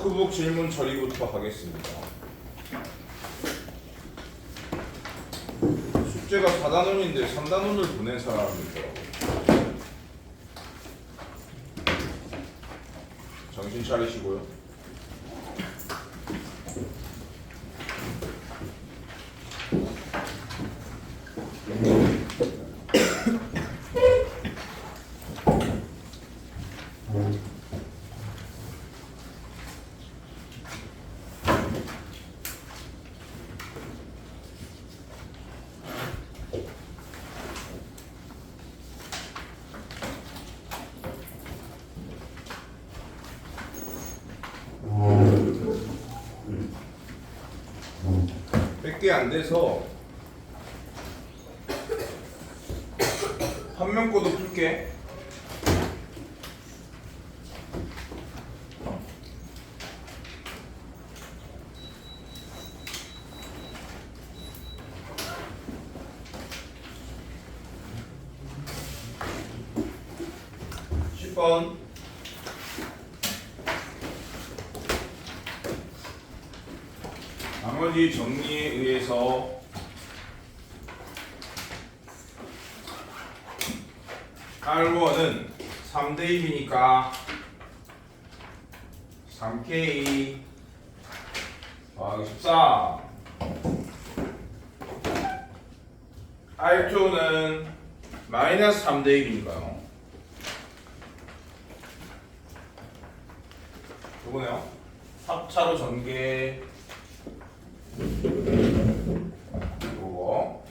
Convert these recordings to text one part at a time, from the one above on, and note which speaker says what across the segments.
Speaker 1: 워크북 질문 처리부터 하겠습니다. 숙제가 4단원인데 3단원을 보낸 사람이 있더라고요. 정신 차리시고요. 몇 개 안 돼서 한 명 거도 풀게. (10번) 나머지 정리에 의해서 R1은 3대 1이니까 3K 더하기 14. R2는 마이너스 3대 1이니까요. 요거네요. 4차로 전개. 요거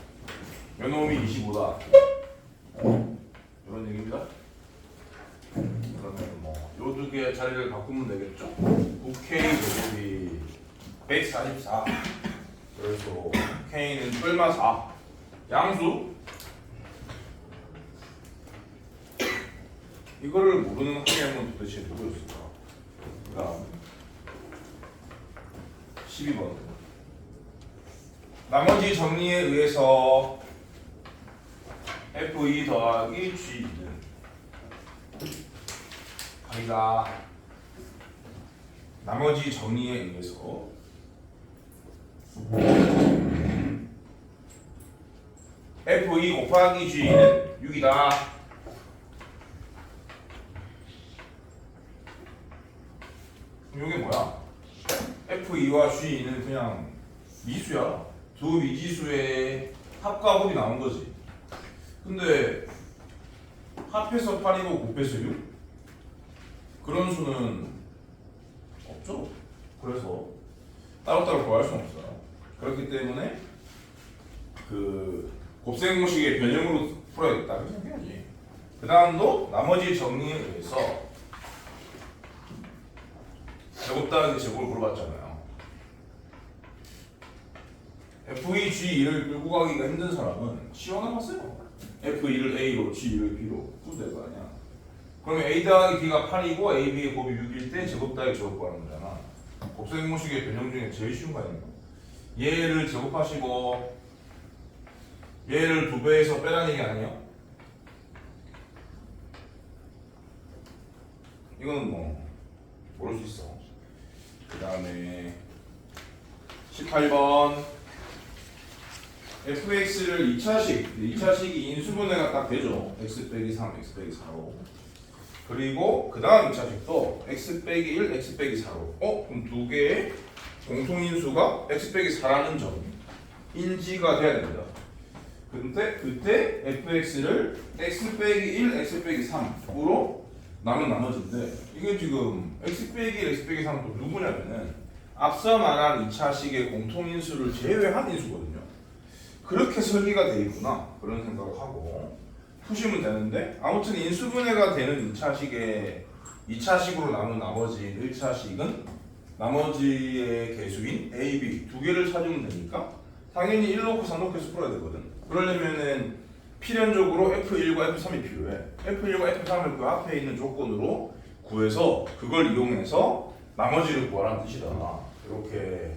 Speaker 1: 요놈이 25다 이런 얘기입니다. 그러면 뭐 요 두 개의 자리를 바꾸면 되겠죠. 9K 제곱이 144. 그래서 K는 뿔마 4. 양수 이거를 모르는 학생은 도대체 누구였을까? 그 다음 12번 나머지 정리에 의해서 F2 더하기 G는 저희가 나머지 정리에 의해서 F2 곱하기 G는 6이다. 이게 뭐야? F2와 G는 그냥 미수야. 두 미지수의 합과 곱이 나온 거지. 근데 합해서 8이고 곱해서 6? 그런 수는 없죠. 그래서 따로따로 구할 수는 없어요. 그렇기 때문에 그 곱셈공식의 변형으로 풀어야겠다. 그렇게 생각해야지. 그 다음도 나머지 정리에 의해서 제곱 더하기 제곱을 물어봤잖아요. F2G1을 끌고 가기가 힘든 사람은 시원해봤어요. F1을 A로 G1을 B로 풀면 될 거 아니야. 그러면 A 더하기 B가 8이고 A, B의 곱이 6일 때 제곱 더하기 제곱 구하는 거잖아. 곱셈공식의 변형 중에 제일 쉬운 거 아닙니까? 얘를 제곱하시고 얘를 2배에서 빼라는 얘기 아니에요? 이거는 뭐 모를 수 있어. 그 다음에 18번 fx를 2차식이 인수분해가 딱 되죠. x 빼기 3, x 빼기 4로. 그리고 그 다음 2차식도 x 빼기 1, x 빼기 4로. 그럼 두 개의 공통인수가 x 빼기 4라는 점 인지가 돼야 됩니다. 근데 그때 fx를 x 빼기 1, x 빼기 3으로 나눈 나머지인데 이게 지금 x 빼기 1, x 빼기 3은 또 누구냐면은 앞서 말한 2차식의 공통인수를 제외한 인수거든요. 그렇게 설계가 돼 있구나 그런 생각을 하고 푸시면 되는데 아무튼 인수분해가 되는 2차식으로 나눈 나머지 1차식은 나머지의 개수인 A, B 두 개를 찾으면 되니까 당연히 1 놓고 3 놓고 해서 풀어야 되거든. 그러려면은 필연적으로 F1과 F3이 필요해. F1과 F3을 그 앞에 있는 조건으로 구해서 그걸 이용해서 나머지를 구하라는 뜻이다. 이렇게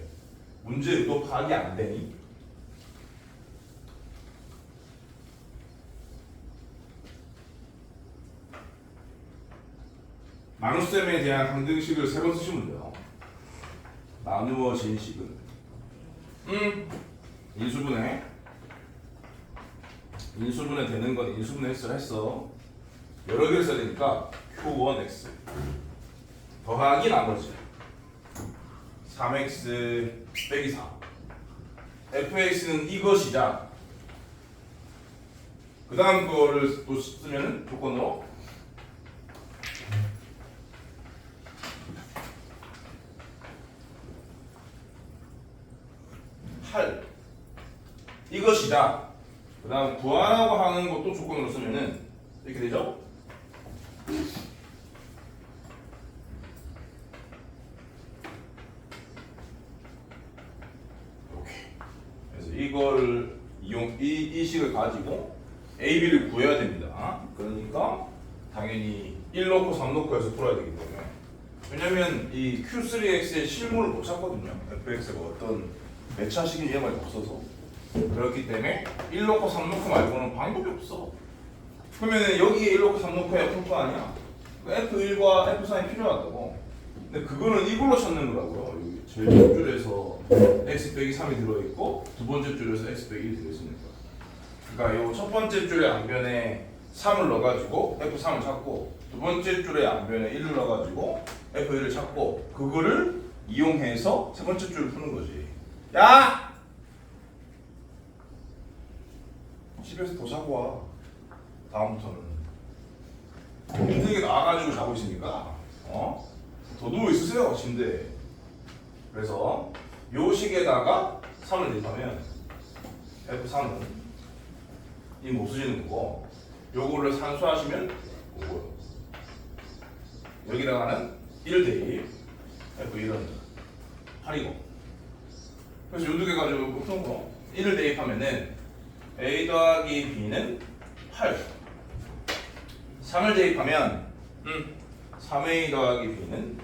Speaker 1: 문제 의도 파악이 안 되니 마누쌤에 대한 항등식을 3번 쓰시면 돼요. 나누어진 식은 인수분해 되는 건 인수분해 x를 했어. 여러 개를 써야 되니까 q1x 더하기 나머지 3x 빼기 4 fx는 이것이자 그 다음 거를 또 쓰면 조건으로 8 이것이다. 그 다음 구하라고 하는 것도 조건으로 쓰면은 이렇게 되죠? 이렇게. 그래서 이걸 이 식을 가지고 A, B를 구해야 됩니다. 그러니까 당연히 1 넣고 3 넣고 해서 풀어야 되기 때문에 왜냐면 이 Q3X의 실물을 못 찾거든요. fx가 어떤 매차식인 이해가 없어서 그렇기 때문에 1 넣고 3 넣고 말고는 방법이 없어. 그러면 여기에 1 넣고 3 넣고 해야 풀 거 아니야. F1과 F3이 필요하다고. 근데 그거는 이걸로 찾는 거라고요. 여기 제일 첫 줄에서 x 빼기 3이 들어있고 두 번째 줄에서 x 빼기 1이 들어있으니까. 그러니까 이 첫 번째 줄의 앞면에 3을 넣어가지고 F3을 찾고 두 번째 줄의 앞면에 1을 넣어가지고 F1을 찾고 그거를 이용해서 세 번째 줄을 푸는 거지. 야! 집에서 더 자고 와. 다음부터는 힘들게 나와가지고 자고 있으니까 더 누워 있으세요 침대에. 그래서 요 식에다가 3을 대입하면 F3은 이 못 쓰시는 거고 요거를 산수하시면 오고요. 여기다가는 1 대입 F1은 8이고 그래서 요 두 개 가지고 푸는 거 1을 대입하면은 A 더하기 B는 8 3을 대입하면 3A 더하기 B는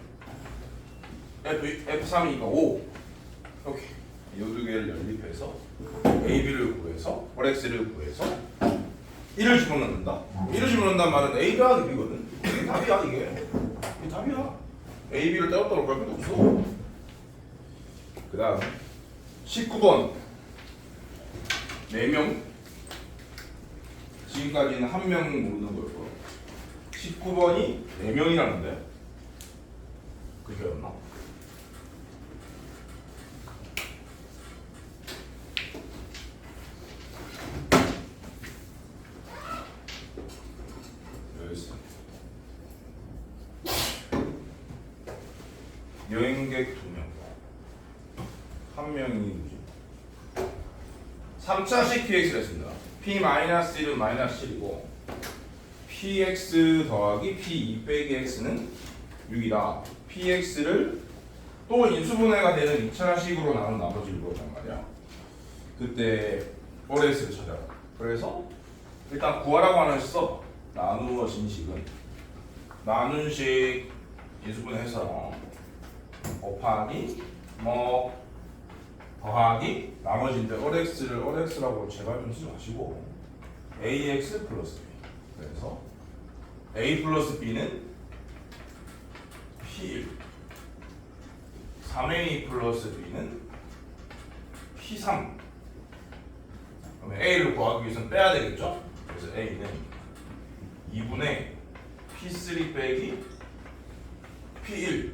Speaker 1: F3이니까 5 이렇게 이 두 개를 연립해서 A, B를 구해서 OX를 구해서 1을 집어넣는다. 1을 집어넣는다는 말은 A 더하기 B거든. 이게 답이야 이게 답이야. A, B를 따로따로 갈 필요 없어. 그 다음 19번 4명 지금까지는 1명 모르는 거였고 19번이 4명이라는데 그게 였나? 여기 있어. 여행객 2명 1명이 누구지? 3차식 px를 했습니다. p-1은 -7이고 px 더하기 p2 빼기 x는 6이다. px를 또 인수분해가 되는 2차식으로 나눈 나머지를 보란 말이야. 그때 OX를 찾아라. 그래서 일단 구하라고 하는 써. 나누어진 식은 나눈 식 인수분해해서 곱하기 더하기 나머지인데 OX라고 제발 좀 쓰지 마시고 AX 플러스 B. 그래서 A 플러스 B는 P1 3A 플러스 B는 P3. 그러면 A를 구하기 위해서는 빼야 되겠죠? 그래서 A는 2분의 P3 빼기 P1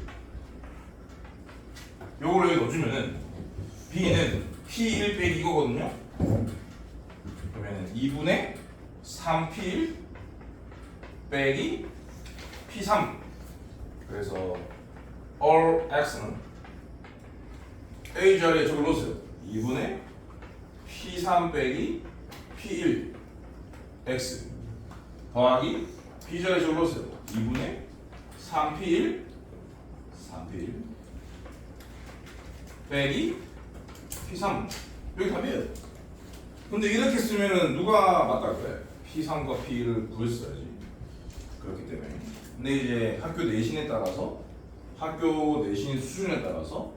Speaker 1: 요거를 여기 넣어주면은 B는 P1 빼기 이거거든요. 그러면 2분의 3P1 빼기 P3. 그래서 all x는 A 자리에 저걸 넣으세요. 2분의 P3 빼기 P1 x 더하기 B 자리에 저걸 넣으세요. 2분의 3P1 빼기 P3 여기 답이에요. 근데 이렇게 쓰면은 누가 맞다고 그래? P3과 P를 구했어야지. 그렇기 때문에. 근데 이제 학교 내신에 따라서 학교 내신 수준에 따라서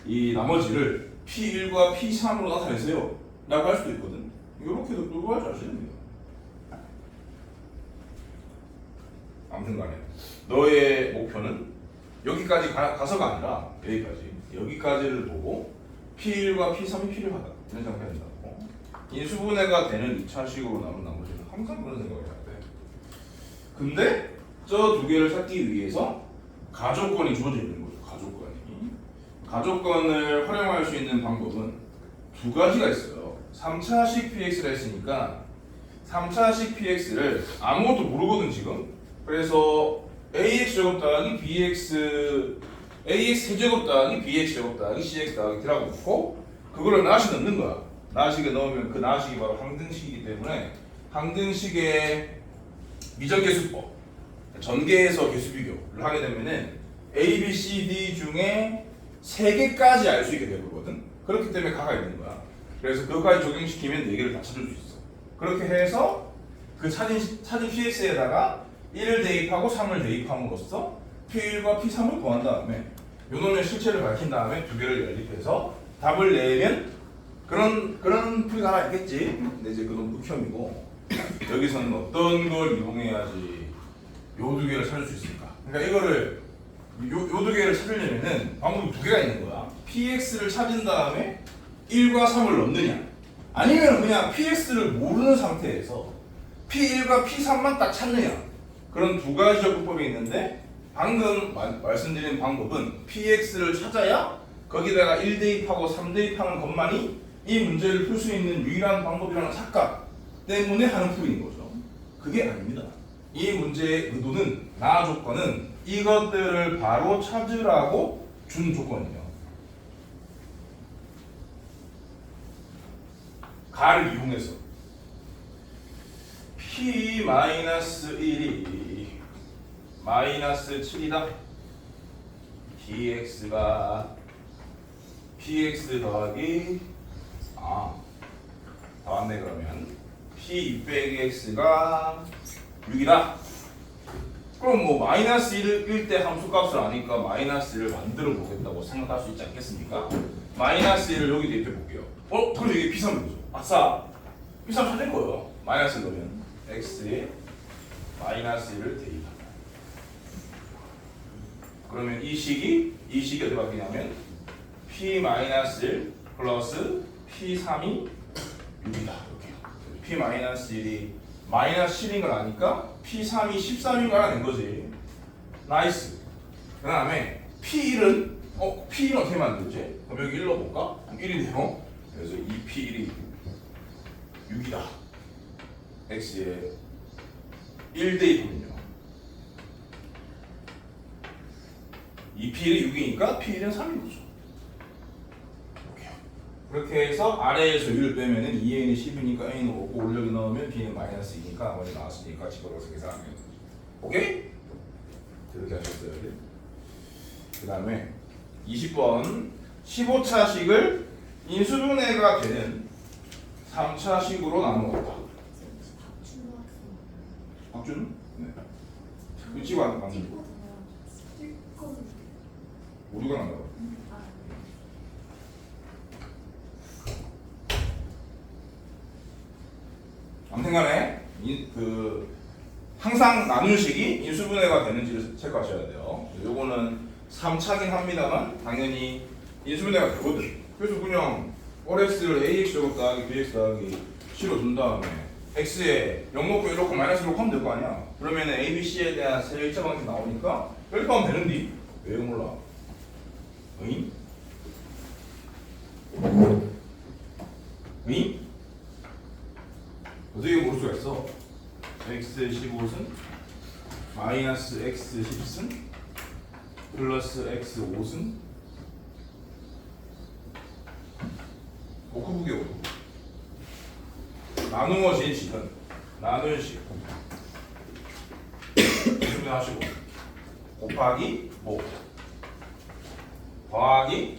Speaker 1: 이 나머지를 P1과 P3으로 나타내세요 라고 할 수도 있거든. 이렇게도 누구 할 줄 아시는 거예요. 아무튼 간에 너의 목표는 여기까지 가서가 아니라 여기까지 여기까지를 보고 P1과 P3이 필요하다 이런 생각을 해야 된다고. 인수분해가 되는 2차식으로 남은 나머지는 항상 그런 생각을 해야 돼. 근데 저 두 개를 찾기 위해서 가족권이 주어져 있는 거죠. 가족권을 활용할 수 있는 방법은 두 가지가 있어요. 3차식 PX를 했으니까 3차식 PX를 아무것도 모르거든 지금. 그래서 AX 제곱 더하기 BX AX 세제곱 더하기 BX 제곱 더하기 CX 더하기 D라고 놓고 그거를 나식에 넣는 거야. 나식에 넣으면 그 나식이 바로 항등식이기 때문에 항등식의 미적계수법 전개해서 계수 비교를 하게 되면은 A, B, C, D 중에 3개까지 알 수 있게 되거든. 그렇기 때문에 가가 있는 거야. 그래서 그것까지 적용시키면 4개를 다 찾을 수 있어. 그렇게 해서 그 찾은 PX에다가 1을 대입하고 3을 대입함으로써 P1과 P3을 구한 다음에 요놈의 실체를 밝힌 다음에 두 개를 연립해서 답을 내면 그런 풀이가 하나 있겠지. 근데 이제 그건 극혐이고 여기서는 어떤 걸 이용해야지 요 두 개를 찾을 수 있을까? 그러니까 이거를 요 두 개를 찾으려면은 방법이 두 개가 있는 거야. PX를 찾은 다음에 1과 3을 넣느냐, 아니면 그냥 PX를 모르는 상태에서 P1과 P3만 딱 찾느냐. 그런 두 가지 접근법이 있는데 방금 말씀드린 방법은 PX를 찾아야 거기다가 1 대입하고 3 대입하는 것만이 이 문제를 풀 수 있는 유일한 방법이라는 착각 때문에 하는 풀이인 거죠. 그게 아닙니다. 이 문제의 의도는 나 조건은 이것들을 바로 찾으라고 준 조건이에요. 가를 이용해서 P-1이 마이너스 7이다. dx가 px 더하기 다 왔네. 그러면 p 빼기 x가 6이다. 그럼 뭐 마이너스 1일 때 함수값을 아니까 마이너스 1을 만들어 보겠다고 생각할 수 있지 않겠습니까? 마이너스 1을 여기 대입해 볼게요. 그럼 이게 P3이죠. 아싸! P3 찾을 거예요. 마이너스 넣으면 x에 마이너스 1을 대입한다. 그러면 이 식이 어디 바뀌냐면 P-1 플러스 P3이 6이다. 이렇게요. P-1이 마이너스 7인 걸 아니까 P3이 13인 걸 알아낸 거지. 나이스. 그 다음에 P1은 P1은 어떻게 만들지? 그럼 여기 1로 볼까? 1이 돼요. 그래서 이 P1이 6이다. X에 1 대입하면요. 이 P1이 6이니까 P1은 3인 거죠. 그렇게 해서 아래에서 1을 빼면은 2A는 10이니까 A는 5고 올려기 넣으면 B는 마이너스 2니까 나머지 나왔으니까 집어넣어서 계산하면 되죠. 오케이? 그렇게 하셨어요. 그 다음에 20번 15차식을 인수분해가 되는 3차식으로 나누었다. 박준우? 네. 그 찍어 안 봤는데. 우리가 난다고. 아무튼간에 항상 나누식이 인수분해가 되는지를 체크하셔야 돼요. 요거는 3차긴 합니다만 당연히 인수분해가 되거든. 그래서 그냥 OX를 AX 제곱 더하기 BX 더하기 C로 둔 다음에 X에 0 놓고 1 놓고 마이너스 1 놓고 하면 될 거 아니야. 그러면 A, B, C에 대한 세 일차 방식 나오니까 이렇게 하면 되는데 왜 몰라? 응? 응? 어떻게 모를 수가 있어? x 15승 마이너스 x 10승 플러스 x 5승 복구부교 나누어진 식은 나눈 식 수정하시고 곱하기 뭐 더하기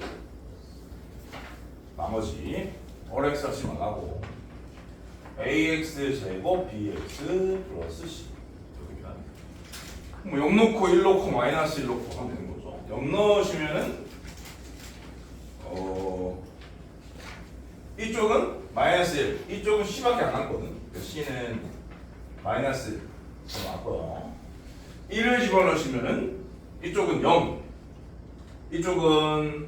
Speaker 1: 나머지 OX 하지 말라고 AX 제곱 BX 플러스 C 여기입니다. 뭐 0 놓고 1 놓고 마이너스 1 놓고 하면 되는 거죠. 0 넣으시면은 이쪽은 마이너스 1, 이쪽은 C밖에 안 남거든. C는 마이너스 1 맞고요. 1을 집어넣으시면은 이쪽은 0, 이쪽은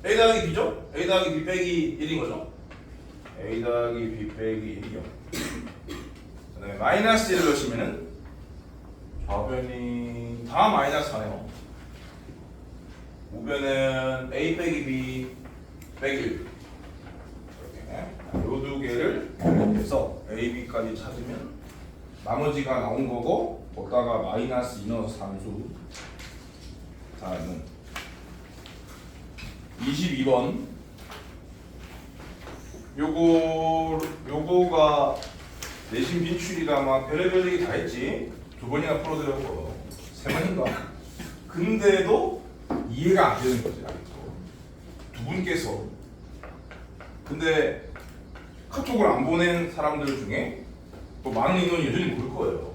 Speaker 1: A 더하기 B죠? A 더하기 B 빼기 1인 거죠? A 더하기 B 빼기 1이요. 그 다음에 마이너스 1을 넣으시면은 좌변이 다 마이너스 4네요. 우변은 A 빼기 B 빼기 1. 이렇게 요 두 개를 해서 A, B까지 찾으면 나머지가 나온 거고 거기다가 마이너스 2 넣어서 산수. 다음은 22번. 요거가 내신 빈출이라 막 별의별 얘기 다 했지. 두 번이나 풀어드렸고 세 번인가. 근데도 이해가 안 되는 거지 아직도. 두 분께서. 근데 카톡을 안 보낸 사람들 중에 또 많은 인원이 여전히 모를 거예요.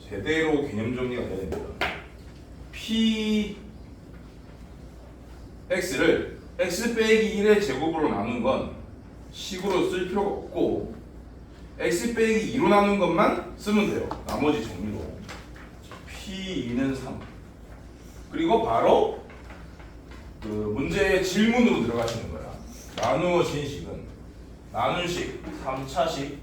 Speaker 1: 제대로 개념 정리가 돼야 됩니다. X를 X 빼기 1의 제곱으로 나눈 건 식으로 쓸 필요가 없고 X 빼기 2로 나눈 것만 쓰면 돼요. 나머지 정리로. P2는 3. 그리고 바로 그 문제의 질문으로 들어가시는 거야. 나누어진 식은 나눈 식 3차식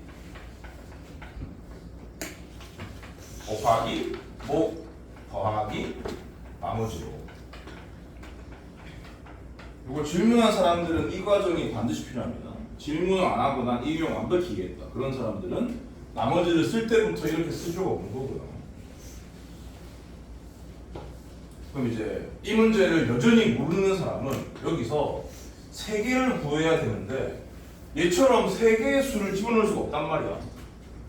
Speaker 1: 곱하기 목 더하기 나머지로. 이걸 질문한 사람들은 이 과정이 반드시 필요합니다. 질문을 안 하고 난 이 유형 완벽히 이해했다. 그런 사람들은 나머지를 쓸 때부터 이렇게 쓸 필요가 없는 거고요. 그럼 이제 이 문제를 여전히 모르는 사람은 여기서 3개를 구해야 되는데 얘처럼 3개의 수를 집어넣을 수가 없단 말이야.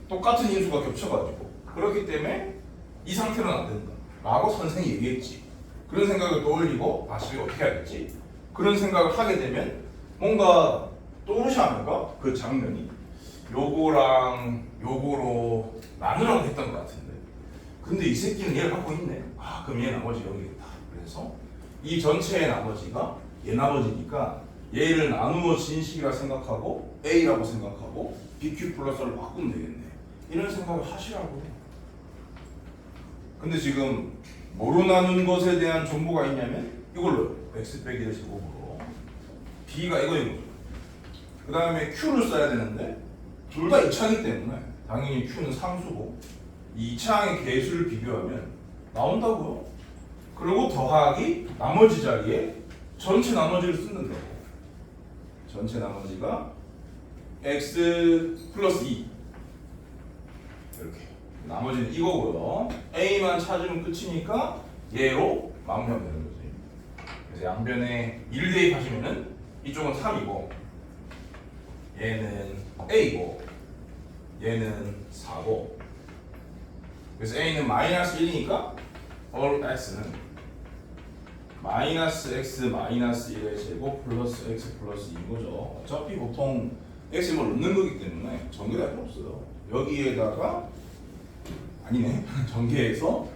Speaker 1: 똑같은 인수가 겹쳐가지고. 그렇기 때문에 이 상태로는 안 된다 라고 선생이 얘기했지. 그런 생각을 떠올리고 다시 어떻게 하겠지? 그런 생각을 하게 되면 뭔가 떠오르지 않을까? 그 장면이 요거랑 요거로 나누라고 했던 것 같은데 근데 이 새끼는 얘를 갖고 있네. 아 그럼 얘 나머지 여기겠다. 그래서 이 전체의 나머지가 얘 나머지니까 얘를 나누어진 식이라 생각하고 A라고 생각하고 BQ 플러스를 바꾸면 되겠네. 이런 생각을 하시라고. 근데 지금 뭐로 나눈 것에 대한 정보가 있냐면 이걸로 X 빼기 1 제곱으로 B가 이거인 거죠. 그 다음에 Q를 써야 되는데 둘 다 2차이기 때문에 당연히 Q는 상수고 2차항의 개수를 비교하면 나온다고요. 그리고 더하기 나머지 자리에 전체 나머지를 쓰는 거고 전체 나머지가 X 플러스 2 이렇게 나머지는 이거고요. A만 찾으면 끝이니까 얘로 마무리하면 되는 거지. 그래서 양변에 1 대입하시면은 이쪽은 3이고 얘는 A고 얘는 4고 그래서 A는 마이너스 1이니까 all X는 마이너스 X 마이너스 1의 제곱 플러스 X 플러스 2인 거죠. 어차피 보통 X에 뭘 넣는 거기 때문에 전개가 필요 없어요. 여기에다가 아니네 전개해서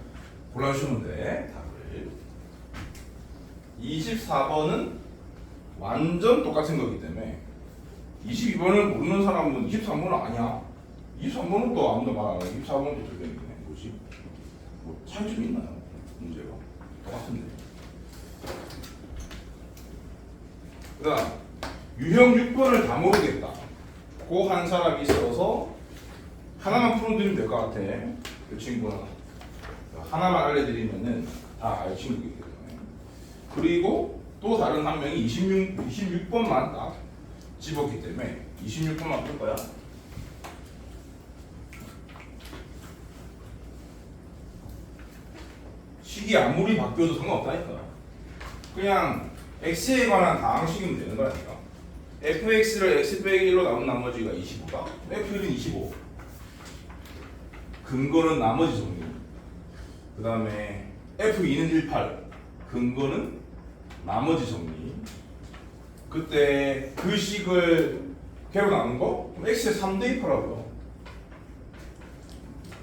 Speaker 1: 골라주시면 돼 답을. 24번은 완전 똑같은 거기 때문에 22번을 모르는 사람은 23번은 아니야. 23번은 또 아무도 말 안 해. 24번은 또 들리네. 뭐지? 뭐 차이점 있나요? 문제가 똑같은데. 그 다음 유형 6번을 다 모르겠다. 그 한 사람이 있어서 하나만 풀어드리면 될 것 같아. 그 친구는 하나만 알려드리면은 다 알 친구이기 때문에. 그리고 또 다른 한 명이 26번만 딱 집었기 때문에 26번만 풀 거야. 식이 아무리 바뀌어도 상관없다니까. 그냥 x에 관한 다항식이면 되는 거라니까. fx를 x 빼기 1로 나눈 나머지가 25다. f1은 25. 근거는 나머지 정리. 그 다음에 f2는 18. 근거는 나머지 정리. 그때 그 식을 개로 나눈 거? 그럼 x에 3 대입하라고요.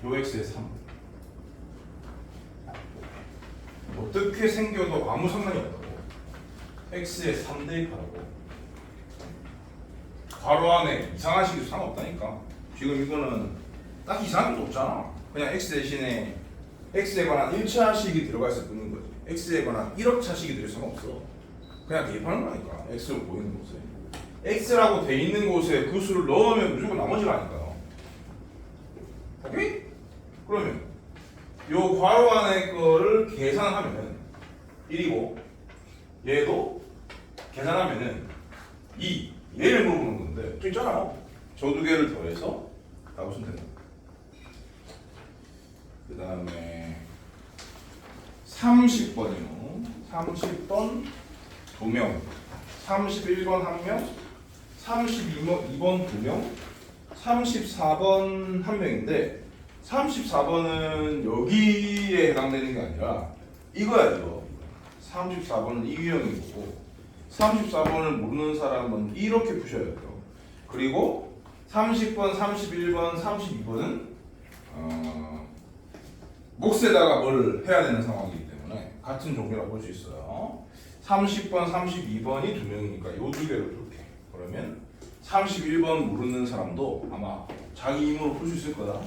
Speaker 1: 요 x에 3. 어떻게 생겨도 아무 상관이 없다고. x에 3 대입하라고. 괄호 안에 이상한 식이 상관없다니까. 지금 이거는 딱 이상한 것도 없잖아. 그냥 x 대신에 x에 관한 1차식이 들어가 있을 뿐인 거지. x에 관한 1억 차식이 들을 수는 없어. 그냥 대입하는 거니까. x로 보이는 곳에. x라고 돼 있는 곳에 그 수를 넣으면 무조건 나머지가 아닐까요? 오케이? 그러면 요 괄호 안에 거를 계산하면은 1이고 얘도 계산하면은 2 얘를 물어보는 건데 저 있잖아요. 저 두 개를 더해서 나오시면 된다. 그 다음에 30번이요. 30번 2명, 31번 1명, 32번 2명, 34번 1명인데 34번은 여기에 해당되는 게 아니라 이거야 이거. 34번은 이 유형인 거고 34번을 모르는 사람은 이렇게 푸셔야 돼요. 그리고 30번, 31번, 32번은 몫에다가 뭘 해야 되는 상황이기 때문에 같은 종류라고 볼 수 있어요. 30번, 32번이 두 명이니까 이 두 개를 풀게. 그러면 31번 모르는 사람도 아마 자기 힘으로 풀 수 있을 거다.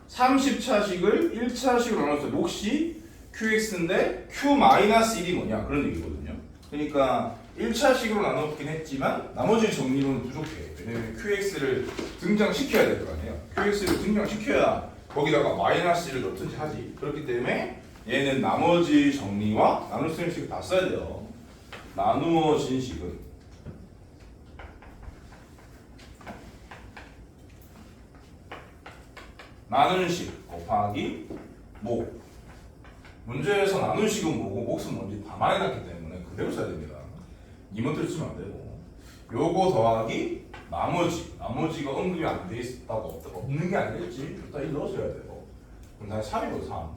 Speaker 1: 30차식을 1차식으로 나눴어요. 몫이 QX인데 Q-1이 뭐냐 그런 얘기거든요. 그러니까 1차식으로 나눴긴 했지만 나머지 정리는 부족해. 왜냐면 QX를 등장시켜야 될 거 아니에요. QX를 등장시켜야 거기다가 마이너스를 넣든지 하지. 그렇기 때문에 얘는 나머지 정리와 나눌 수 있는 식을 다 써야 돼요. 나누어진 식은 나누는 식 곱하기 목. 문제에서 나누는 식은 뭐고 몫은 뭔지 다 말해놨기 때문에 그대로 써야 됩니다. 이것들 쓰면 안 되고 요거 더하기 나머지가 언급이 안 돼 있다고 없는 게 아니겠지. 일단 이 넣어줘야 돼요. 그럼 다시 3이고 3.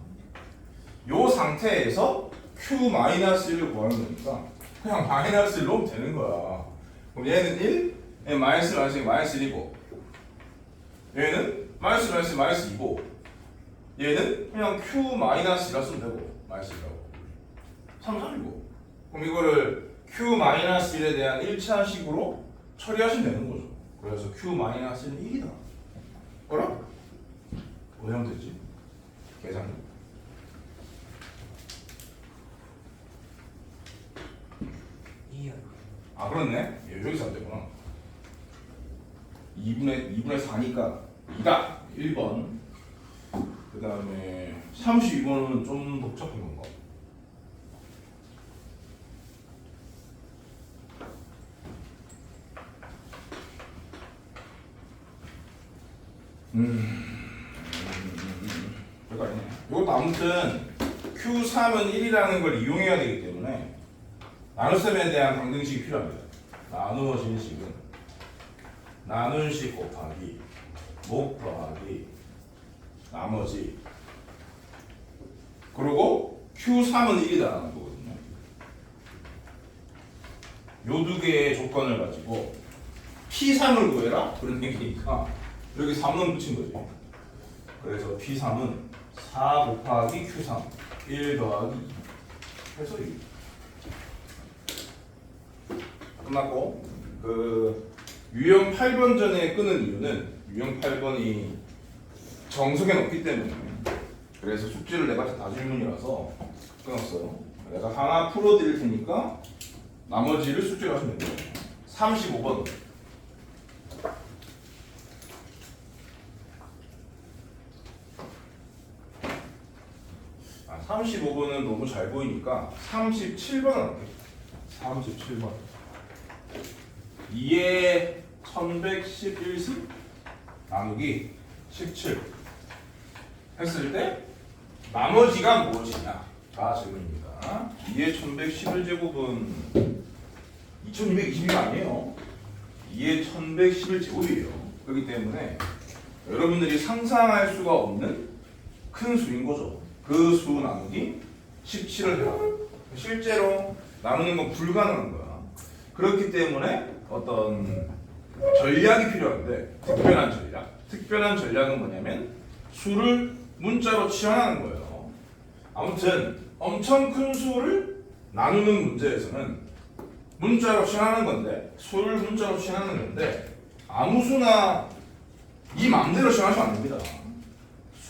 Speaker 1: 요 상태에서 Q-1을 구하는 거니까 그냥 마이너스를 넣으면 되는 거야. 그럼 얘는 1, 얘는 마이너스 1이고 얘는 마이너스 2고 얘는 그냥 Q-1이라 쓰면 되고 마이너스라고 3이고 그럼 이거를 Q-1에 대한 1차식으로 처리하시면 되는 거죠. 그래서 Q-는 1이다. 뭐라? 어디 하면 되지? 계산. 아 그렇네. 여기서 안 되구나. 2분의 4니까 2다. 1번. 그 다음에 32번은 좀 복잡한 건가? 이거 아니네. 이것도 아무튼 Q3은 1이라는 걸 이용해야 되기 때문에 나눗셈에 대한 방정식이 필요합니다. 나누어진 식은 나눈 식 곱하기 목 더하기 나머지 그리고 Q3은 1이다라는 거거든요. 요 두 개의 조건을 가지고 P3을 구해라 그런 얘기니까 여기 3은 붙인 거지. 그래서 P3은 4 곱하기 Q3 1 더하기 2 해서 2 끝났고 그 유형 8번 전에 끄는 이유는 유형 8번이 정석에 넣기 때문에 그래서 숙제를 내가 다 질문이라서 끊었어요. 내가 하나 풀어드릴 테니까 나머지를 숙제로 하시면 돼요. 35번 35번은 너무 잘 보이니까 37번 할게요. 37번 2의 1111승 나누기 17 했을 때 나머지가 무엇이냐가 질문입니다. 2의 1111제곱은 2220이 아니에요. 2의 1111제곱이에요. 그렇기 때문에 여러분들이 상상할 수가 없는 큰 수인 거죠. 그 수 나누기 17을 해라. 실제로 나누는 건 불가능한 거야. 그렇기 때문에 어떤 전략이 필요한데 특별한 전략은 뭐냐면 수를 문자로 치환하는 거예요. 아무튼 엄청 큰 수를 나누는 문제에서는 문자로 치환하는 건데 수를 문자로 치환하는 건데 아무 수나 이 맘대로 치환하시면 안 됩니다.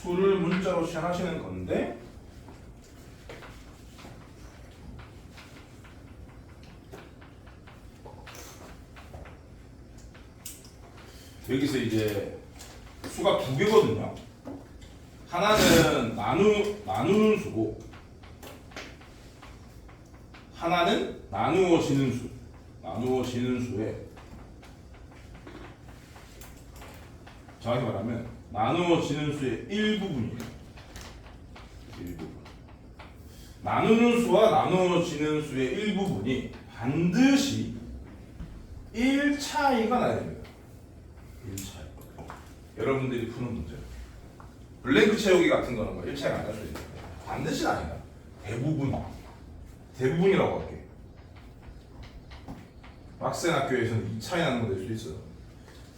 Speaker 1: 수를 문자로 시행하시는 건데 여기서 이제 수가 두 개거든요. 하나는 나누는 수고 하나는 나누어지는 수. 나누어지는 수에 정확히 말하면 나누어지는 수의 일부분이에요. 일부분. 나누는 수와 나누어지는 수의 일부분이 반드시 1차이가 나야 됩니다. 1차이. 여러분들이 푸는 문제. 블랭크 채우기 같은 거는 뭐 1차이가 안 날 수 있는데 반드시는 아니다. 대부분이라고 할게. 빡센 학교에서는 2차이 나는 거 될 수 있어요.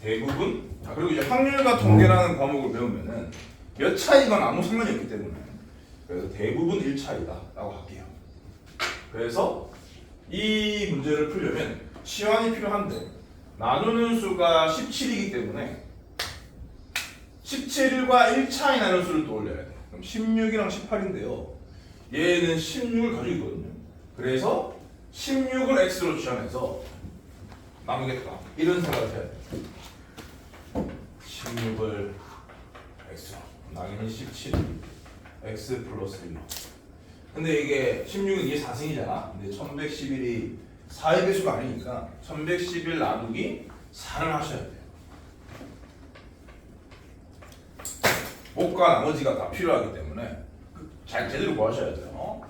Speaker 1: 대부분. 그리고 이제 확률과 통계라는 과목을 배우면은 몇 차이건 아무 상관이 없기 때문에 그래서 대부분 1차이다 라고 할게요. 그래서 이 문제를 풀려면 치환이 필요한데 나누는 수가 17이기 때문에 17과 1차이 나는 수를 떠올려야 돼. 그럼 16이랑 18인데요. 얘는 16을 가지고 있거든요. 그래서 16을 x로 치환해서 나누겠다. 이런 생각을 해야 돼. 16을 x로 나누면 17 x 플러스 1로. 근데 이게 16은 이게 4승이잖아. 근데 1111이 4의 배수가 아니니까 1111 나누기 4를 하셔야 돼요. 목과 나머지가 다 필요하기 때문에 잘 제대로 구하셔야 돼요.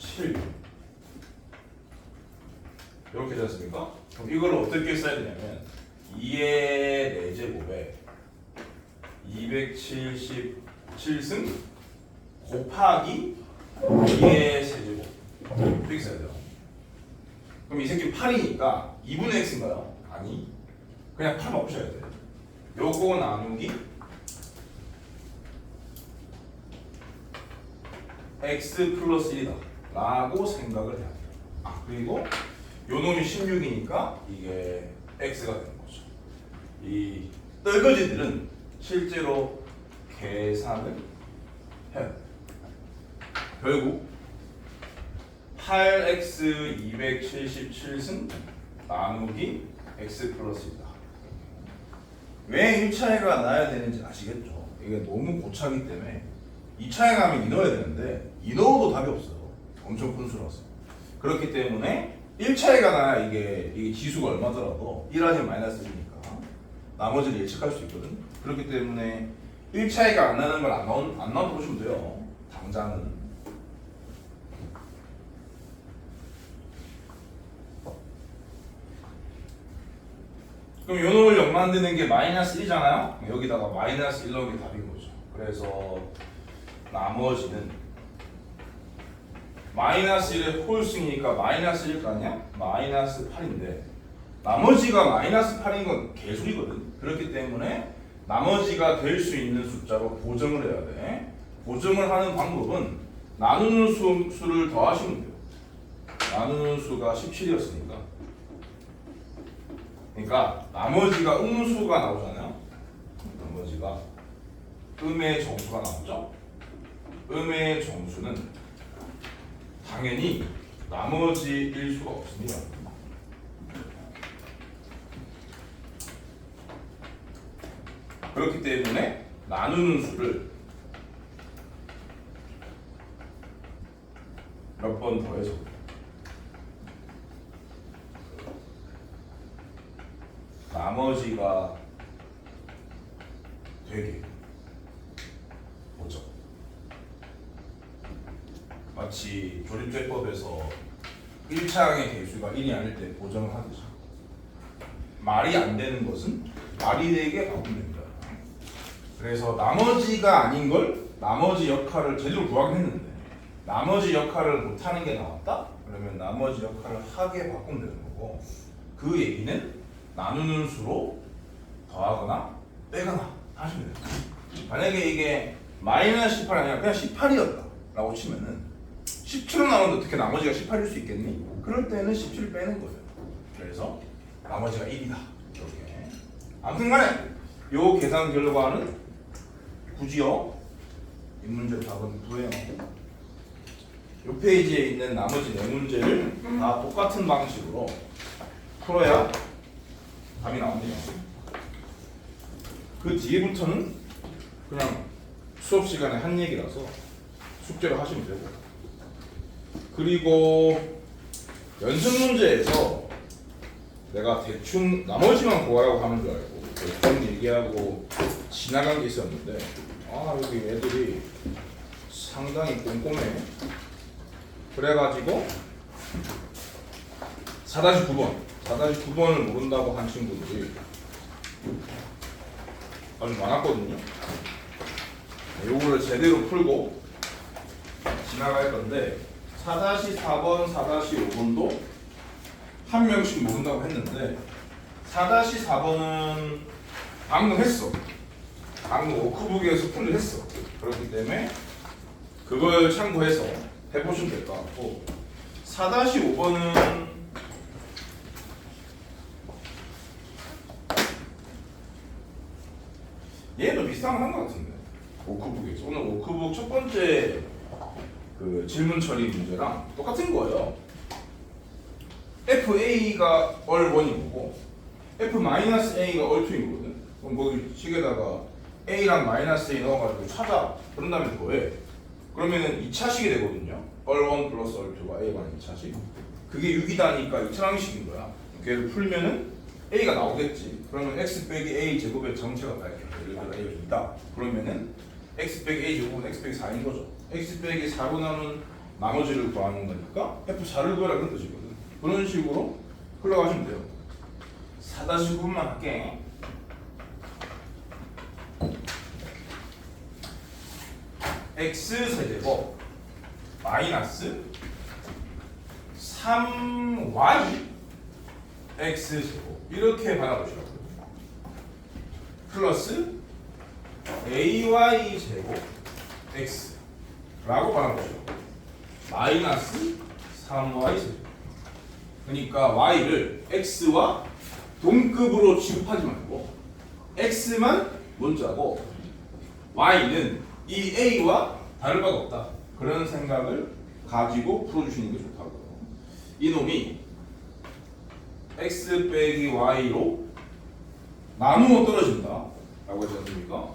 Speaker 1: 7 이렇게 되지 않습니까? 그럼 이걸 어떻게 써야 되냐면 2의 4제곱에 277승 곱하기 2의 세제곱 이렇게 써야 돼요. 그럼 이 새끼 8이니까 2분의 x인가요? 아니, 그냥 8 없으셔야 돼요. 요거 나누기 x 플러스 1이다 라고 생각을 해야 돼요. 그리고 요 놈이 16이니까 이게 x가 되는 거죠. 이 떨거지들은 실제로 계산을 해야 돼요. 결국 8x 277승 나누기 x 플러스 1이다. 왜 1차이가 나야 되는지 아시겠죠? 이게 너무 고차기 때문에 2차이 가면 2 넣어야 되는데 2 넣어도 답이 없어요. 엄청 큰 수라서. 그렇기 때문에 1차이가 나야 이게 지수가 얼마더라도 1 아니면 마이너스 1이니까 나머지를 예측할 수 있거든. 그렇기 때문에 1차이가 안 나는 걸 안 나온다고 보시면 돼요. 당장은. 그럼 요 놈을 0 만드는 게 마이너스 1이잖아요? 여기다가 마이너스 1 넣은 게 답인 거죠. 그래서 나머지는 마이너스 1의 홀수니까 마이너스 1일 거 아니야? 마이너스 8인데 나머지가 마이너스 8인 건 개수이거든. 그렇기 때문에 나머지가 될 수 있는 숫자로 보정을 해야 돼. 보정을 하는 방법은 나누는 수를 더하시면 돼요. 나누는 수가 17이었으니까 그러니까 나머지가 음수가 나오잖아요. 나머지가 음의 정수가 나오죠. 음의 정수는 당연히 나머지일 수가 없습니다. 그렇기 때문에 나누는 수를 몇 번 더해서 나머지가 되게 보죠. 마치 조립제법에서 1차항의 개수가 1이 아닐 때 보정을 하듯이 말이 안 되는 것은 말이 되게 바꾸면 됩니다. 그래서 나머지가 아닌 걸 나머지 역할을 제대로 구하긴 했는데 나머지 역할을 못하는 게 나왔다? 그러면 나머지 역할을 하게 바꾸면 되는 거고 그 얘기는 나누는 수로 더하거나 빼거나 하시면 됩니다. 만약에 이게 마이너스 18이 아니라 그냥 18이었다 라고 치면은 17로 나오는데 어떻게 나머지가 18일 수 있겠니? 그럴 때는 17 빼는 거예요. 그래서 나머지가 1이다. 이렇게. 아무튼간에 요 계산 결과는 굳이요. 이 문제 답은 9예요. 요 페이지에 있는 나머지 4문제를 다 똑같은 방식으로 풀어야 답이 나옵니다. 그 뒤에부터는 그냥 수업 시간에 한 얘기라서 숙제를 하시면 되고, 그리고 연습 문제에서 내가 대충 나머지만 구하라고 하는 줄 알고 대충 얘기하고 지나간 게 있었는데, 여기 애들이 상당히 꼼꼼해. 그래가지고 4-9번을 모른다고 한 친구들이 아주 많았거든요. 요거를 제대로 풀고 지나갈 건데, 4-4번, 4-5번도 한 명씩 모른다고 했는데, 4-4번은 방금 했어. 방금 워크북에서 풀을 했어. 그렇기 때문에 그걸 참고해서 해보시면 될 것 같고, 4-5번은 얘도 비슷한 거 한 것 같은데, 워크북에서. 오늘 워크북 첫 번째 그 질문 처리 문제랑 똑같은 거예요. FA가 all1이고 F-A가 all2인 거거든. 그럼 거기 식에다가 A랑 -A 넣어가지고 찾아. 그런 다음에 더해. 그러면은 2차식이 되거든요. all1 플러스 all2가 A가 2차식. 그게 6이다니까 2차항식인 거야. 걔를 풀면은 A가 나오겠지. 그러면 x 빼기 A 제곱의 정체가 나올게. 예를 들어 A가 2다. 그러면은 x 빼기 A 제곱은 x 빼기 4인 거죠. x 빼기 4로 나눈 나머지를 구하는 거니까 F4를 구하라 그런 뜻이거든. 그런 식으로 흘러가시면 돼요. 4-9번만 할게. x 세제곱 마이너스 3y x 제곱 이렇게 받아보시라고요. 플러스 ay 제곱 x 라고 받아보시라고. 마이너스 3y 제곱. 그러니까 y를 x와 동급으로 취급하지 말고 x만 문자고 y는 이 a와 다를 바가 없다. 그런 생각을 가지고 풀어주시는 게 좋다고요. 이놈이 x 빼기 y로 나누어 떨어진다 라고 하지 않습니까?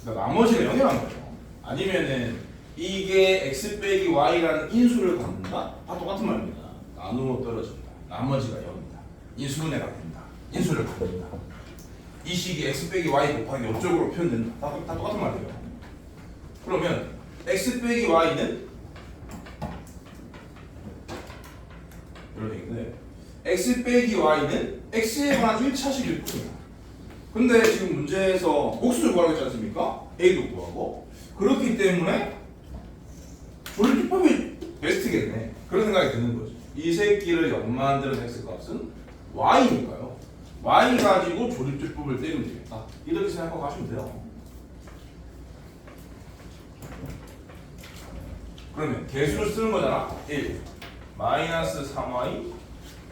Speaker 1: 그러니까 나머지가 0이라는 거죠. 아니면은 이게 x 빼기 y라는 인수를 갖는다? 다 똑같은 말입니다. 나누어 떨어진다. 나머지가 0이다. 인수분해가 된다. 인수를 갖는다. 이 식이 x 빼기 y 곱하기 옆쪽으로 표현된다. 다 똑같은 말이에요. 그러면 x 빼기 y는 이런 얘기인데, x 빼기 y는 x에 관한 1차식일 뿐이야. 근데 지금 문제에서 몫을 구하라고 했지 않습니까? a도 구하고. 그렇기 때문에 조립법이 베스트겠네. 그런 생각이 드는 거지. 이 새끼를 연만드는 x값은 y니까요. y 가지고 조립법을 때리면 되겠다. 이렇게 생각하고 가시면 돼요. 그러면 개수를 쓰는 거잖아. 1 마이너스 3y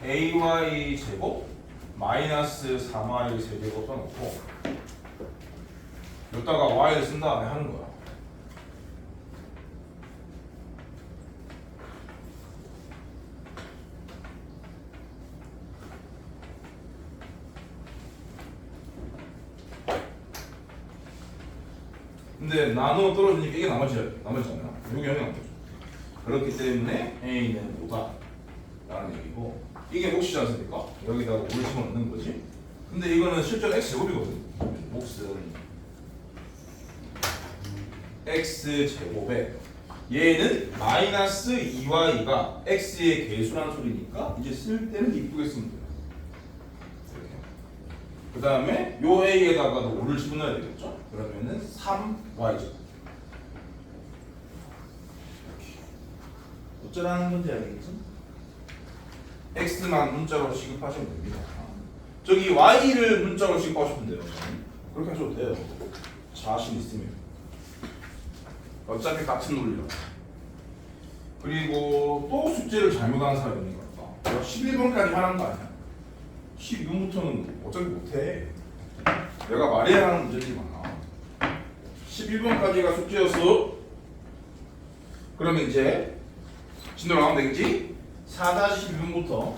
Speaker 1: ay 제곱 마이너스 3y 세제곱 써놓고 여기다가 y를 쓴 다음에 하는 거야. 근데 나누어 떨어지니까 이게 남았잖아요. 여기 0이 남았죠. 그렇기 때문에 A는 5다 라는 얘기고, 이게 몫이지 않습니까? 여기다가 5를 집어넣는 거지. 근데 이거는 실제로 x제곱이거든. 몫은 x제곱에 얘는 마이너스 2y가 x의 개수라는 소리니까 이제 쓸 때는 이쁘게 쓰면 돼요. 그 다음에 요 a에다가도 5를 집어넣어야 되겠죠? 그러면은 3y죠. 이렇게. 어쩌라는 건지 알겠죠? x만 문자로 취급하시면 됩니다. 저기 y를 문자로 취급하시면 돼요. 그렇게 하셔도 돼요. 자신 있으면. 어차피 같은 논리라. 그리고 또 숙제를 잘못하는 사람이 있는 것 같다. 11번까지 하는 거 아니야? 12번부터는 어차피 못해. 내가 말해야 하는 문제들이 많아. 11번까지가 숙제였어. 그러면 이제 진도 나가면 되겠지? 4-12번부터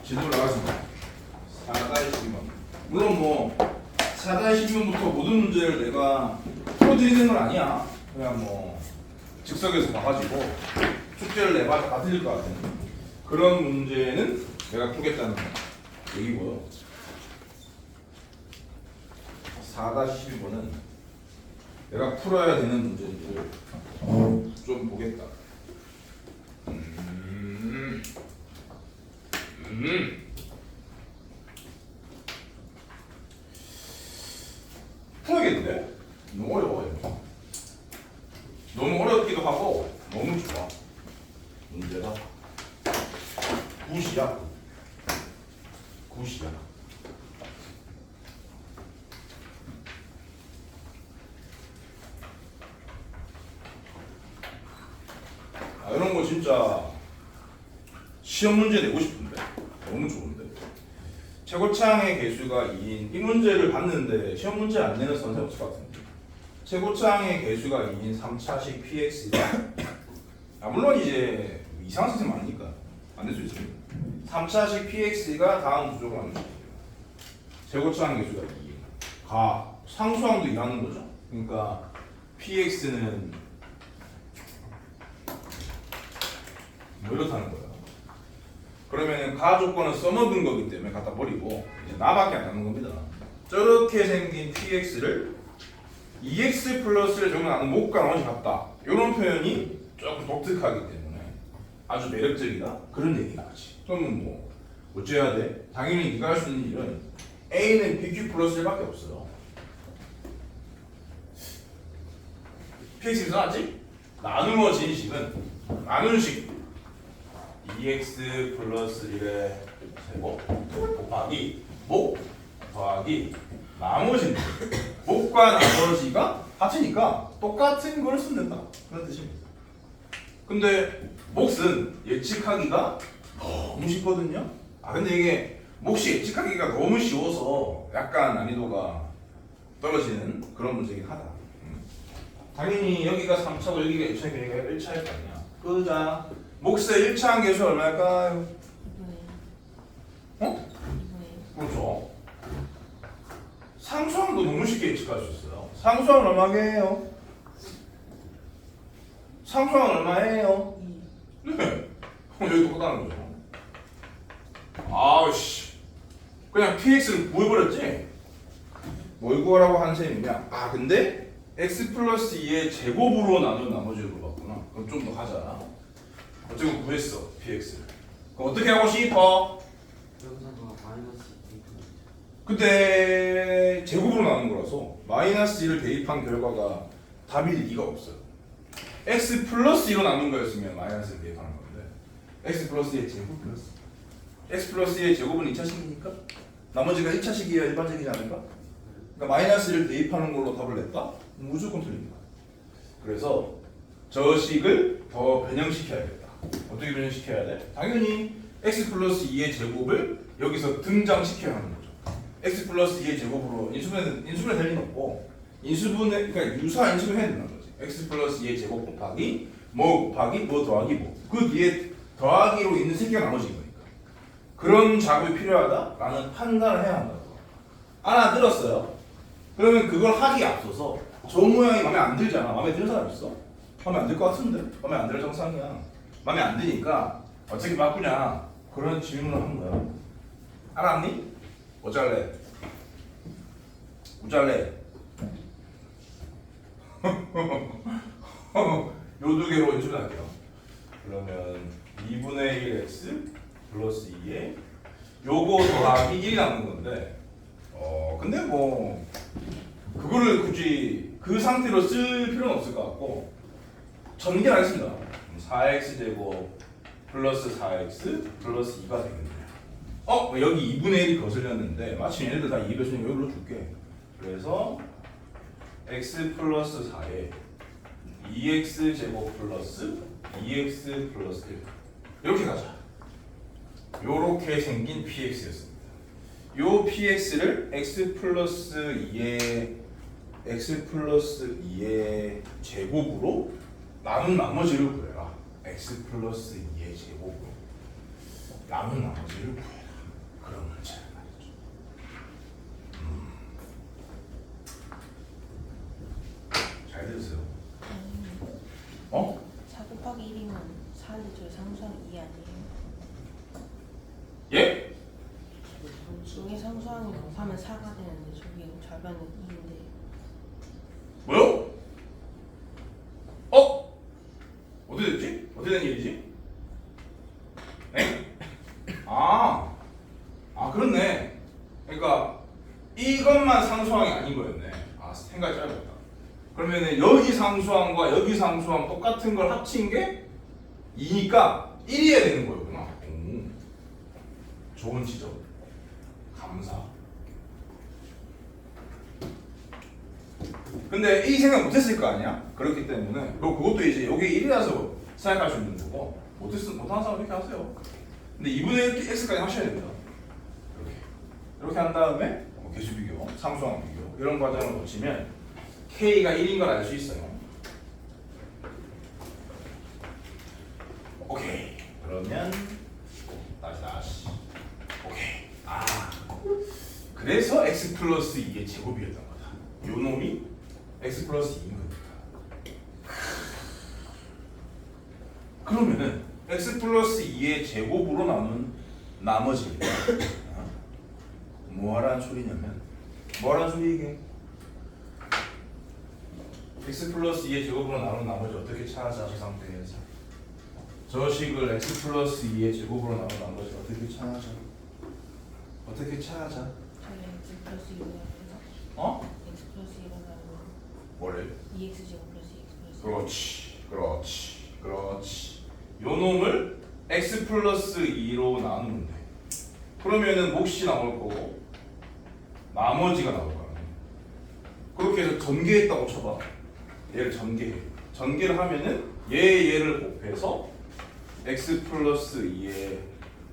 Speaker 1: 진도를 나갔습니다. 4-12번. 물론 뭐 4-12번부터 모든 문제를 내가 풀어드리는 건 아니야. 그냥 뭐 즉석에서 봐가지고 숙제를 내봐서 다 틀릴 것 같은 그런 문제는 내가 풀겠다는 얘기고요. 4-12번은 내가 풀어야 되는 문제들을 좀 보겠다. 풀어야겠는데? 너무 어려워. 너무 어렵기도 하고 너무 좋아. 문제가 굿이야. 굿이야. 이런 거 진짜 시험 문제 내고 싶은데 너무 좋은데. 최고창의 개수가 2인 이 문제를 봤는데 시험 문제 안 내는 선생 없을 것 같은데. 최고창의 개수가 2인 3차식 px가 물론 이제 이상한 선생님 아니니까 안 될 수 있습니다. 3차식 px가 다음 구조로 나눠집니다. 최고창의 개수가 2인 가 상수항도 일하는 거죠. 그러니까 px는 뭐 이렇다는 거야. 그러면 가 조건은 써먹은 거기 때문에 갖다 버리고 이제 나밖에 안 남는 겁니다. 저렇게 생긴 px를 2x 플러스를 적용하는 목과 나머지 같다. 이런 표현이 조금 독특하기 때문에 아주 매력적이다. 그런 얘기가 나지. 그러면 뭐 어째야 돼? 당연히 네가 할 수 있는 일은 a는 bq 플러스 1밖에 없어요. px에서 나왔지? 나누어진 식은 나눈식 2x 플러스 1의 제곱 곱하기 목 더하기 나머지는 목과 나머지가 같으니까 똑같은 걸 쓴다 그런 뜻입니다. 근데 몫은 예측하기가 너무 쉽거든요. 근데 이게 몫이 예측하기가 너무 쉬워서 약간 난이도가 떨어지는 그런 문제긴 하다. 당연히 여기가 3차고 여기가 1차니까 1차일 거 아니야. 끄자. 몫의 1차항 계수 얼마일까요? 그렇죠. 상수항도 너무 쉽게 예측할 수 있어요. 상수항은 얼마게요? 상수항은 얼마예요? 네. 여기 똑같다는 거죠. 아우씨. 그냥 px를 구해버렸지? 뭘 구하라고 하는 셈이냐? 근데 x 플러스 2의 제곱으로 나눈 나머지를 물어봤구나. 그럼 좀 더 하자. 어쨌든 구했어, px를. 그럼 어떻게 하고 싶어? 근데 제곱으로 나눈 거라서 마이너스 1을 대입한 결과가 답일 리가 없어요. x 플러스 2로 나눈 거였으면 마이너스를 대입하는 건데 x 플러스 2의 제곱 플러스 x 플러스 2의 제곱은 2차식이니까 나머지가 1차식이어야 일반적이지 않을까? 그러니까 마이너스 1을 대입하는 걸로 답을 냈다? 무조건 틀립니다. 그래서 저 식을 더 변형시켜야겠다. 어떻게 변형시켜야 돼? 당연히 x 플러스 2의 제곱을 여기서 등장시켜야 하는 거죠. x 플러스 2의 제곱으로 인수분해 될 리는 없고 인수분해 그러니까 유사 인수분해 해야 된다는 거지. x 플러스 2의 제곱 곱하기 뭐 곱하기 뭐 더하기 뭐 그 뒤에 더하기로 있는 새끼가 나머지인 거니까 그런 작업이 필요하다라는 판단을 해야 한다고. 알아들었어요? 그러면 그걸 하기에 앞서서 저 모양이 마음에 안 들잖아. 마음에 드는 사람 있어? 마음에 안 들 것 같은데? 마음에 안 들 정상이야. 마음에 안 드니까 어떻게 바꾸냐 그런 질문을 한 거야. 알았니? 어쩔래? 우짤래? 요 두 개로 인수분할게요. 그러면 2분의 1x 플러스 2에 요거 더하기 1이 남는 건데 근데 뭐 그거를 굳이 그 상태로 쓸 필요는 없을 것 같고 전개하겠습니다. 4x 제곱 플러스 4x 플러스 2가 되겠네요. 여기 2분의 1이 거슬렸는데 마침 얘네들 다 2배수니까 여기로 줄게. 그래서 x 플러스 4에 2x 제곱 플러스 2x 플러스 1 이렇게 가자. 요렇게 생긴 px였습니다. 요 px를 x 플러스 2의 제곱으로 나눈 나머지를 구해라. x 플러스 2의 제곱으로 나눈 나머지를 구해라. 그런 문제란 말이죠. 잘 들으세요. 어?
Speaker 2: 4 곱하기 1이면 4는 저 상수항 2 아니에요?
Speaker 1: 예?
Speaker 2: 중에 상수항이 곱하면 4가 되는데 저기 절반은 2인데
Speaker 1: 뭐요? 어? 어떻게 됐지? 어떻게 된 일이지? 에? 그렇네. 그러니까 이것만 상수항이 아닌 거였네. 생각이 짧았다. 그러면은 여기 상수항과 여기 상수항 똑같은 걸 합친 게 2니까 1이어야 되는 거였구나. 오. 좋은 지적. 감사. 근데 이 생각 못했을 거 아니야? 그렇기 때문에 그것도 이제 여기 1이라서 생각할 수 있는 거고 못하는 사람 이렇게 하세요. 근데 2분의 1 x까지 하셔야 됩니다. 이렇게 한 다음에 개수 비교, 상수항 비교 이런 과정을 거치면 k가 1인 걸 알 수 있어요. 오케이. 그러면 다시 오케이. 그래서 x 플러스 2의 제곱이었던 거다. 요 놈이 x 플러스 2인 겁니다. 그러면은 x 플러스 2의 제곱으로 남은 나머지 뭐하라는 소리냐면 뭐하라는 소리 이게? x 플러스 2의 제곱으로 남은 나머지 어떻게 찾아자? 저 상태에서 저 식을 x 플러스 2의 제곱으로 남은 나머지 어떻게 찾아자? 어떻게 찾아자?
Speaker 2: 저희 x 플러스 2가 되나?
Speaker 1: 어?
Speaker 2: x 플러스 2가 나오면
Speaker 1: 뭐를?
Speaker 2: 2x 제곱 플러스 x 플러스
Speaker 1: 그렇지. 요 놈을 x 플러스 2로 나누면 돼. 그러면은 몫이 나올 거고 나머지가 나올 거야. 그렇게 해서 전개했다고 쳐봐. 얘를 전개해. 전개를 하면은 얘를 곱해서 x 플러스 2의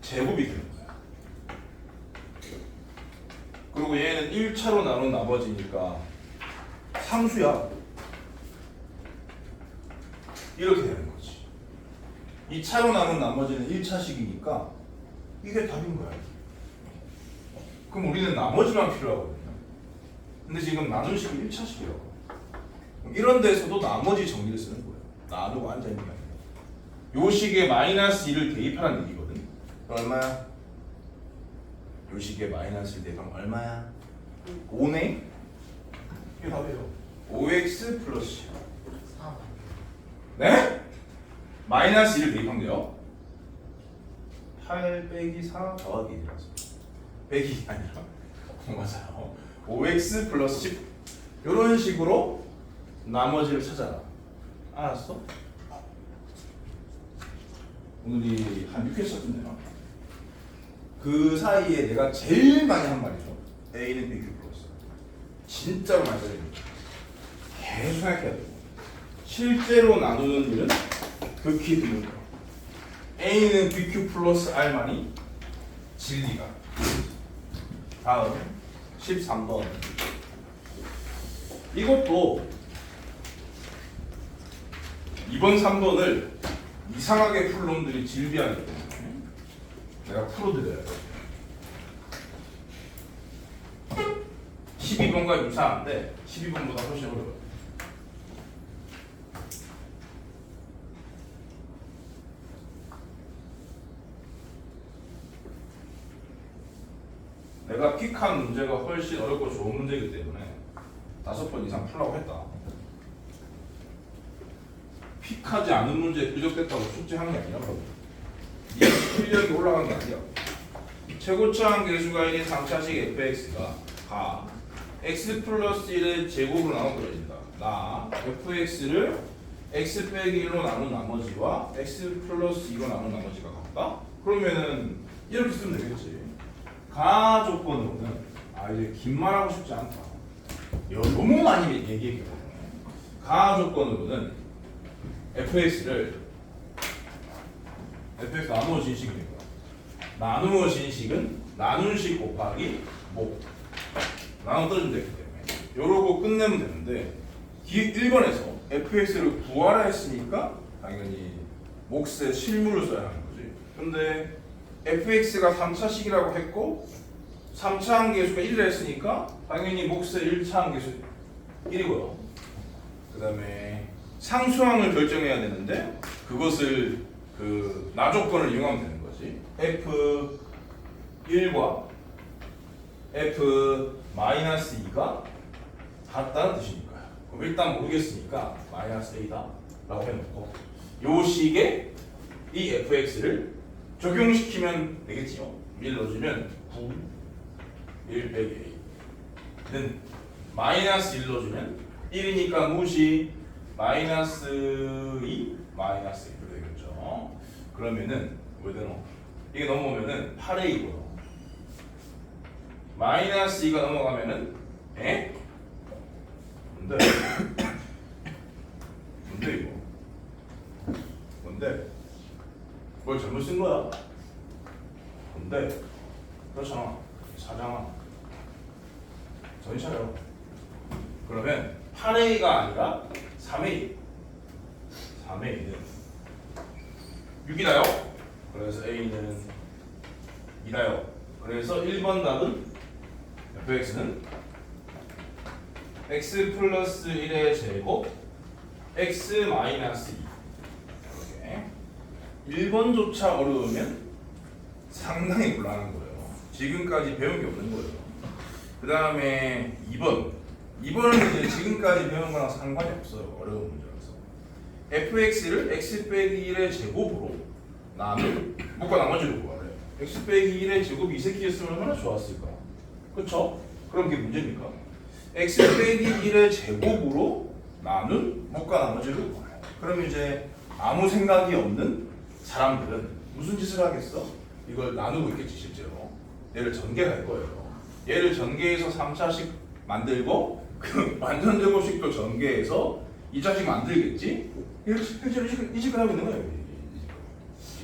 Speaker 1: 제곱이 되는 거야. 그리고 얘는 1차로 나눈 나머지니까 상수야. 이렇게 되는 거지. 2차로 나눈 나머지는 1차식이니까 이게 답인 거야. 그럼 우리는 나머지만 필요하거든요. 근데 지금 나눈 식이 1차식이라고. 이런 데서도 나머지 정리를 쓰는 거예요. 놔두고 앉아있는 게 아니라. 요 식에 마이너스 2를 대입하라는 얘기거든. 얼마야? 요 식에 마이너스 1 대입하면 얼마야? 5네? 이게 답이에요. 5x 플러스
Speaker 3: 4.
Speaker 1: 네? 마이너스 1을 대입하면 8 빼기 4 더하기 1이라서 빼기 아니라 맞아요. 5x 플러스 10 이런 식으로 나머지를 찾아라. 알았어? 오늘이 한 6회차쯤 되나? 그 사이에 내가 제일 많이 한 말이죠. A는 BQ 플러스. 진짜로 많이 써집니다. 계속 생각해야 돼. 실제로 나누는 일은 극히 드문 거. A는 BQ 플러스 R만이 진리가. 다음 13번. 이것도 2번, 3번을 이상하게 풀 놈들이 질비하기 때문에 내가 풀어드려야 돼. 12번과 유사한데 12번보다 훨씬 어려워요. 내가 픽한 문제가 훨씬 어렵고 좋은 문제이기 때문에 5번 이상 풀라고 했다. 픽하지 않은 문제에 부적됐다고 숙제하는 게 아니라 이 실력이 올라간 게 아니야. 최고차항 계수가 1인 3차식 fx가 가 x 플러스 1의 제곱으로 나눠버려진다. 나 fx를 x 빼기 1로 나눈 나머지와 x 플러스 2로 나눈 나머지가 같다? 그러면은 이렇게 쓰면 되겠지. 가 조건으로는 이제 긴 말하고 싶지 않다. 너무 많이 얘기했기 때문에 가 조건으로는 fx를 fx 나누어진 식이니까 나누어진 식은 나눈식 곱하기 목 나눠 떠주면 되기 때문에 요러고 끝내면 되는데 1번에서 fx를 구하라 했으니까 당연히 몫에 실물을 써야 하는 거지. 근데 fx가 3차식이라고 했고 3차 항계수가 1이라 했으니까 당연히 몫의 1차 항계수 1이고요. 그 다음에 상수항을 결정해야 되는데 그것을 그 나조건을 이용하면 되는 거지. F1과 F-2가 같다는 뜻이니까요. 그럼 일단 모르겠으니까 -A다 라고 해놓고 요 식에 이 fx를 적용시키면 되겠지요. 1 넣어주면 9 1 빼기 a는 -1 넣어주면 1이니까 무시 -2 -1 이렇게 되겠죠. 그러면은 왜 되노? 이게 넘어오면은 8a고요. -2가 넘어가면은 에? 뭔데? 뭔데 이거? 뭔데? 뭘 잘못 쓴 거야? 뭔데? 그렇잖아. 사장아. 정신 차려. 그러면 8a가 아니라 3a. 3a는 6이다요. 그래서 a는 2다요. 그래서 1번 답은 fx는 x 플러스 1의 제곱 x 마이너스 2 이렇게 1번조차 어려우면 상당히 곤란한 거예요. 지금까지 배운 게 없는 거예요. 그 다음에 2번은 이제 지금까지 배운 거랑 상관이 없어요. 어려운 문제라서 fx를 x 빼기 1의 제곱으로 나누면 묶어 나머지를 구하래. x 빼기 1의 제곱이 이 새끼였으면 얼마나 좋았을까? 그쵸? 그럼 그게 문제입니까? x 빼기 1의 제곱으로 나눈 묶어 나머지를 구하래. 그럼 이제 아무 생각이 없는 사람들은 무슨 짓을 하겠어? 이걸 나누고 있겠지 실제로. 얘를 전개할 거예요. 얘를 전개해서 3차식 만들고 그 완전 제곱식도 전개해서 2차식 만들겠지? 얘를 실제로 이식을 하고 있는 거예요.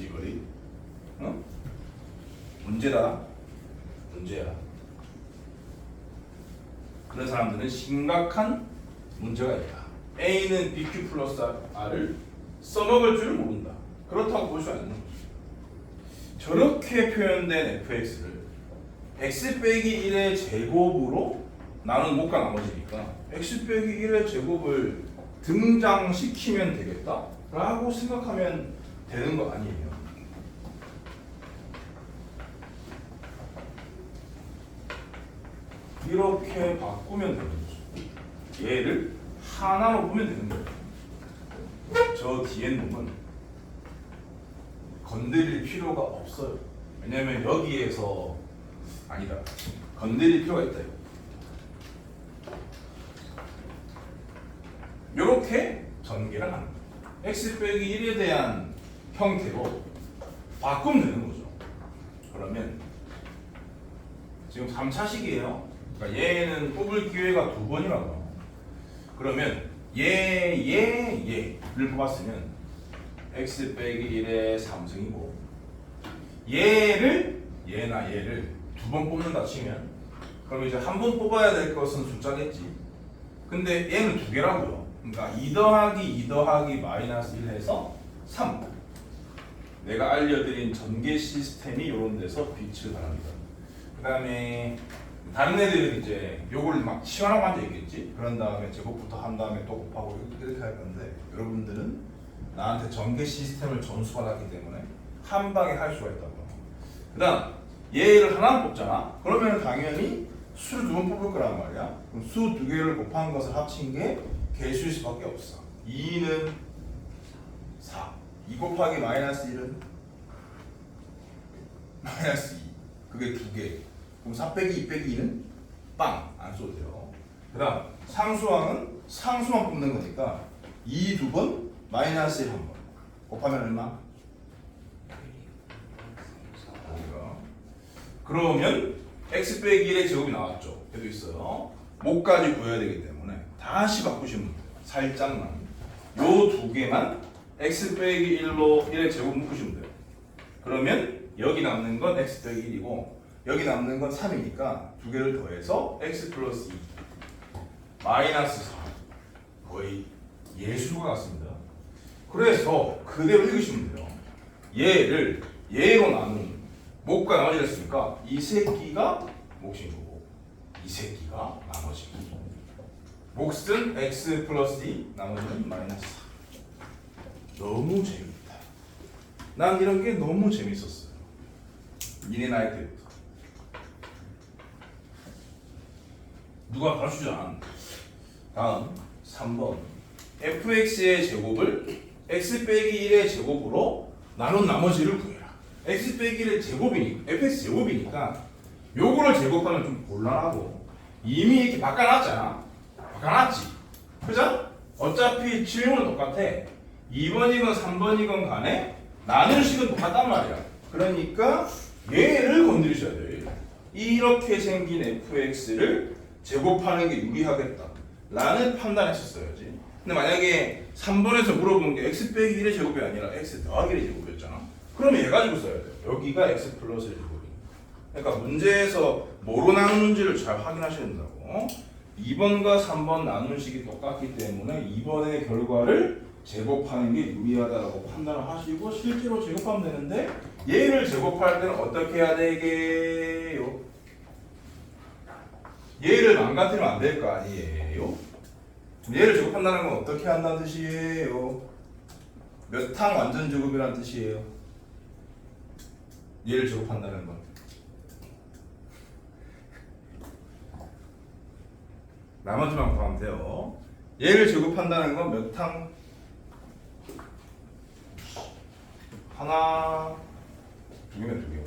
Speaker 1: 이거리. 어? 문제다. 문제야. 그런 사람들은 심각한 문제가 있다. A는 BQ 플러스 R을 써먹을 줄 모른다. 그렇다고 볼 수 있는 거죠. 저렇게 표현된 fx를 x 빼기 1의 제곱으로 나눈 목과 나머지니까 x 빼기 1의 제곱을 등장시키면 되겠다 라고 생각하면 되는 거 아니에요. 이렇게 바꾸면 되는 거죠. 얘를 하나로 보면 되는 거예요. 저 뒤에 놈은 건드릴 필요가 없어요. 왜냐면 여기에서 아니다. 건드릴 필요가 있다. 이렇게 전개를 하는 거예요. x 빼기 1에 대한 형태로 바꾸면 되는 거죠. 그러면 지금 3차식이에요. 그러니까 얘는 뽑을 기회가 2번이라고. 그러면 얘를 뽑았으면 x 빼기 1의 3승이고 얘를 2번 뽑는다 치면 그럼 이제 한 번 뽑아야 될 것은 숫자겠지. 근데 얘는 2개라고요. 그러니까 2 더하기 2 더하기 마이너스 1 해서 3. 내가 알려드린 전개 시스템이 이런 데서 빛을 발합니다. 그 다음에 다른 애들은 이제 요걸 막 시원하고 앉아있겠지. 그런 다음에 제곱부터 한 다음에 또 곱하고 이렇게 할 건데 여러분들은 나한테 전개 시스템을 전수받았기 때문에 한 방에 할 수가 있다고요. 그 다음 얘를 하나 뽑잖아. 그러면 당연히 수를 2번 뽑을 거란 말이야. 그럼 수 2개를 곱한 것을 합친 게 개수일 수밖에 없어. 2는 4. 2 곱하기 마이너스 1은 마이너스 2. 그게 2개. 그럼 4 빼기 2 빼기 2는 빵! 안 써도 돼요. 그 다음 상수항은 상수만 뽑는 거니까 2 2번 마이너스 1 1번 곱하면 얼마? 그러면 x 빼기 1의 제곱이 나왔죠. 여기 있어요. 목까지 구해야 되기 때문에 다시 바꾸시면 돼요. 살짝만 요 2개만 x 빼기 1로 1의 제곱 묶으시면 돼요. 그러면 여기 남는 건 x 빼기 1이고 여기 남는 건 3이니까 두 개를 더해서 x 플러스 2 마이너스 4 거의 예수가 같습니다. 그래서 그대로 읽으시면 돼요. 얘를 얘로 나눈 목과 나머지를 했으니까 이 새끼가 몫인 거고 이 새끼가 나머지. 몫은 x 플러스 2 나머지는 마이너스 4. 너무 재밌다. 난 이런 게 너무 재밌었어요. 니네 나이 때부터. 누가 가르쳐주지 않았는데. 다음 3번 fx의 제곱을 x 빼기 1의 제곱으로 나눈 나머지를 구해라. x 빼기 1의 제곱이니까 fx 제곱이니까 요거를 제곱하면 좀 곤란하고 이미 이렇게 바꿔놨잖아. 바꿔놨지. 그죠? 어차피 질문은 똑같아. 2번이건 3번이건 간에 나눈 식은 똑같단 말이야. 그러니까 얘를 건드리셔야 돼요. 이렇게 생긴 fx를 제곱하는 게 유리하겠다 라는 판단했었어야지. 근데 만약에 3번에서 물어본 게 x 빼기 1의 제곱이 아니라 x 더하기 1의 제곱이었잖아. 그러면 얘 가지고 써야 돼. 여기가 x 플러스 1의 제곱이니까. 그러니까 문제에서 뭐로 나누는지를 잘 확인하셔야 된다고. 2번과 3번 나눈 식이 똑같기 때문에 2번의 결과를 제곱하는 게 유리하다고 판단을 하시고 실제로 제곱하면 되는데 얘를 제곱할 때는 어떻게 해야 되게요? 얘를 망가뜨리면 안 될 거 아니에요? 얘를 제곱한다는 건 어떻게 한다는 뜻이에요? 몇 항 완전 제곱이라는 뜻이에요? 얘를 제곱한다는 건 나머지만 구하면 돼요. 얘를 제곱한다는 건 몇 항? 하나, 두 개면 두 개.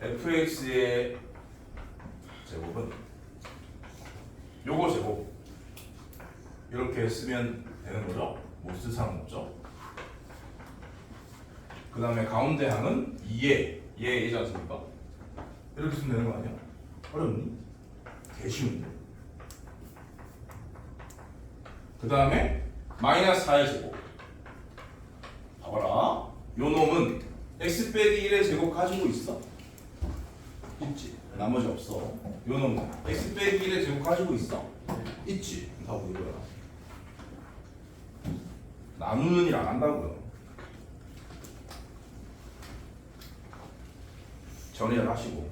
Speaker 1: fx의 제곱은 요거 제곱 이렇게 쓰면 되는 거죠. 못 쓸 사람 없죠. 그 다음에 가운데 항은 2에 얘지 않습니까? 이렇게 쓰면 되는 거 아니야? 어렵니? 개 쉬운데. 그 다음에 마이너스 4의 제곱. 봐봐라. 요 놈은 x 빼기 1의 제곱 가지고 있어? 있지. 나머지 없어. 요 놈은 x 빼기 1의 제곱 가지고 있어? 있지. 다 보이더라. 나누는 일 안 한다고요. 정리를 하시고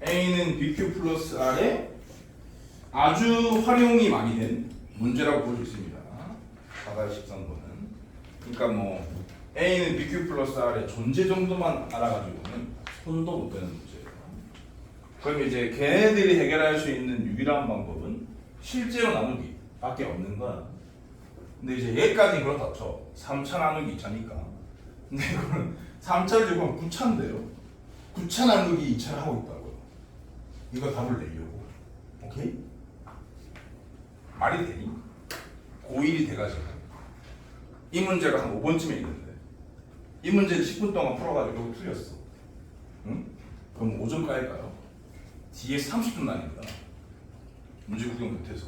Speaker 1: A는 BQ 플러스 R에 아주 활용이 많이 된 문제라고 볼 수 있습니다. 4달 13번은. 그러니까 뭐 A는 BQ 플러스 R의 존재 정도만 알아가지고는 손도 못 대는 문제예요. 그럼 이제 걔네들이 해결할 수 있는 유일한 방법은 실제로 나누기 밖에 없는 거야. 근데 이제 얘까지 그렇다 쳐. 3차 나누기 2차니까. 근데 이거는 3차를 제곱하면 9차인데요. 9차 나누기 2차를 하고 있다고요. 이거 답을 내려고. 오케이? 말이 되니? 고1이 돼가지고 이 문제가 한 5번쯤에 있는데 이 문제를 10분 동안 풀어가지고 결국 틀렸어. 응? 그럼 5점 까일까요? 뒤에 30분 나니까 문제 구경 못해서.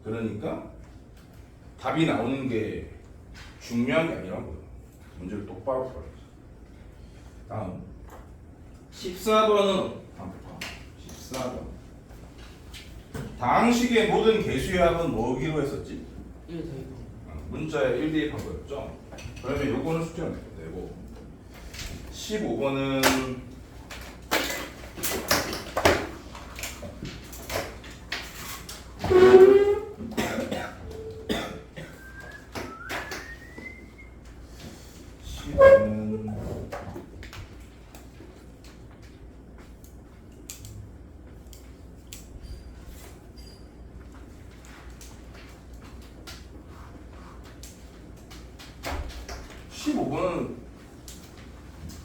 Speaker 1: 그러니까 답이 나오는 게 중요한 게 아니라고요. 문제를 똑바로 풀어야지. 다음 14번은 14번 다항식의 모든 개수의 합은 뭐기로 했었지?
Speaker 2: 1 대입.
Speaker 1: 문자에 1 대입한 거였죠? 그러면 요거는 숙제가 되고 15번은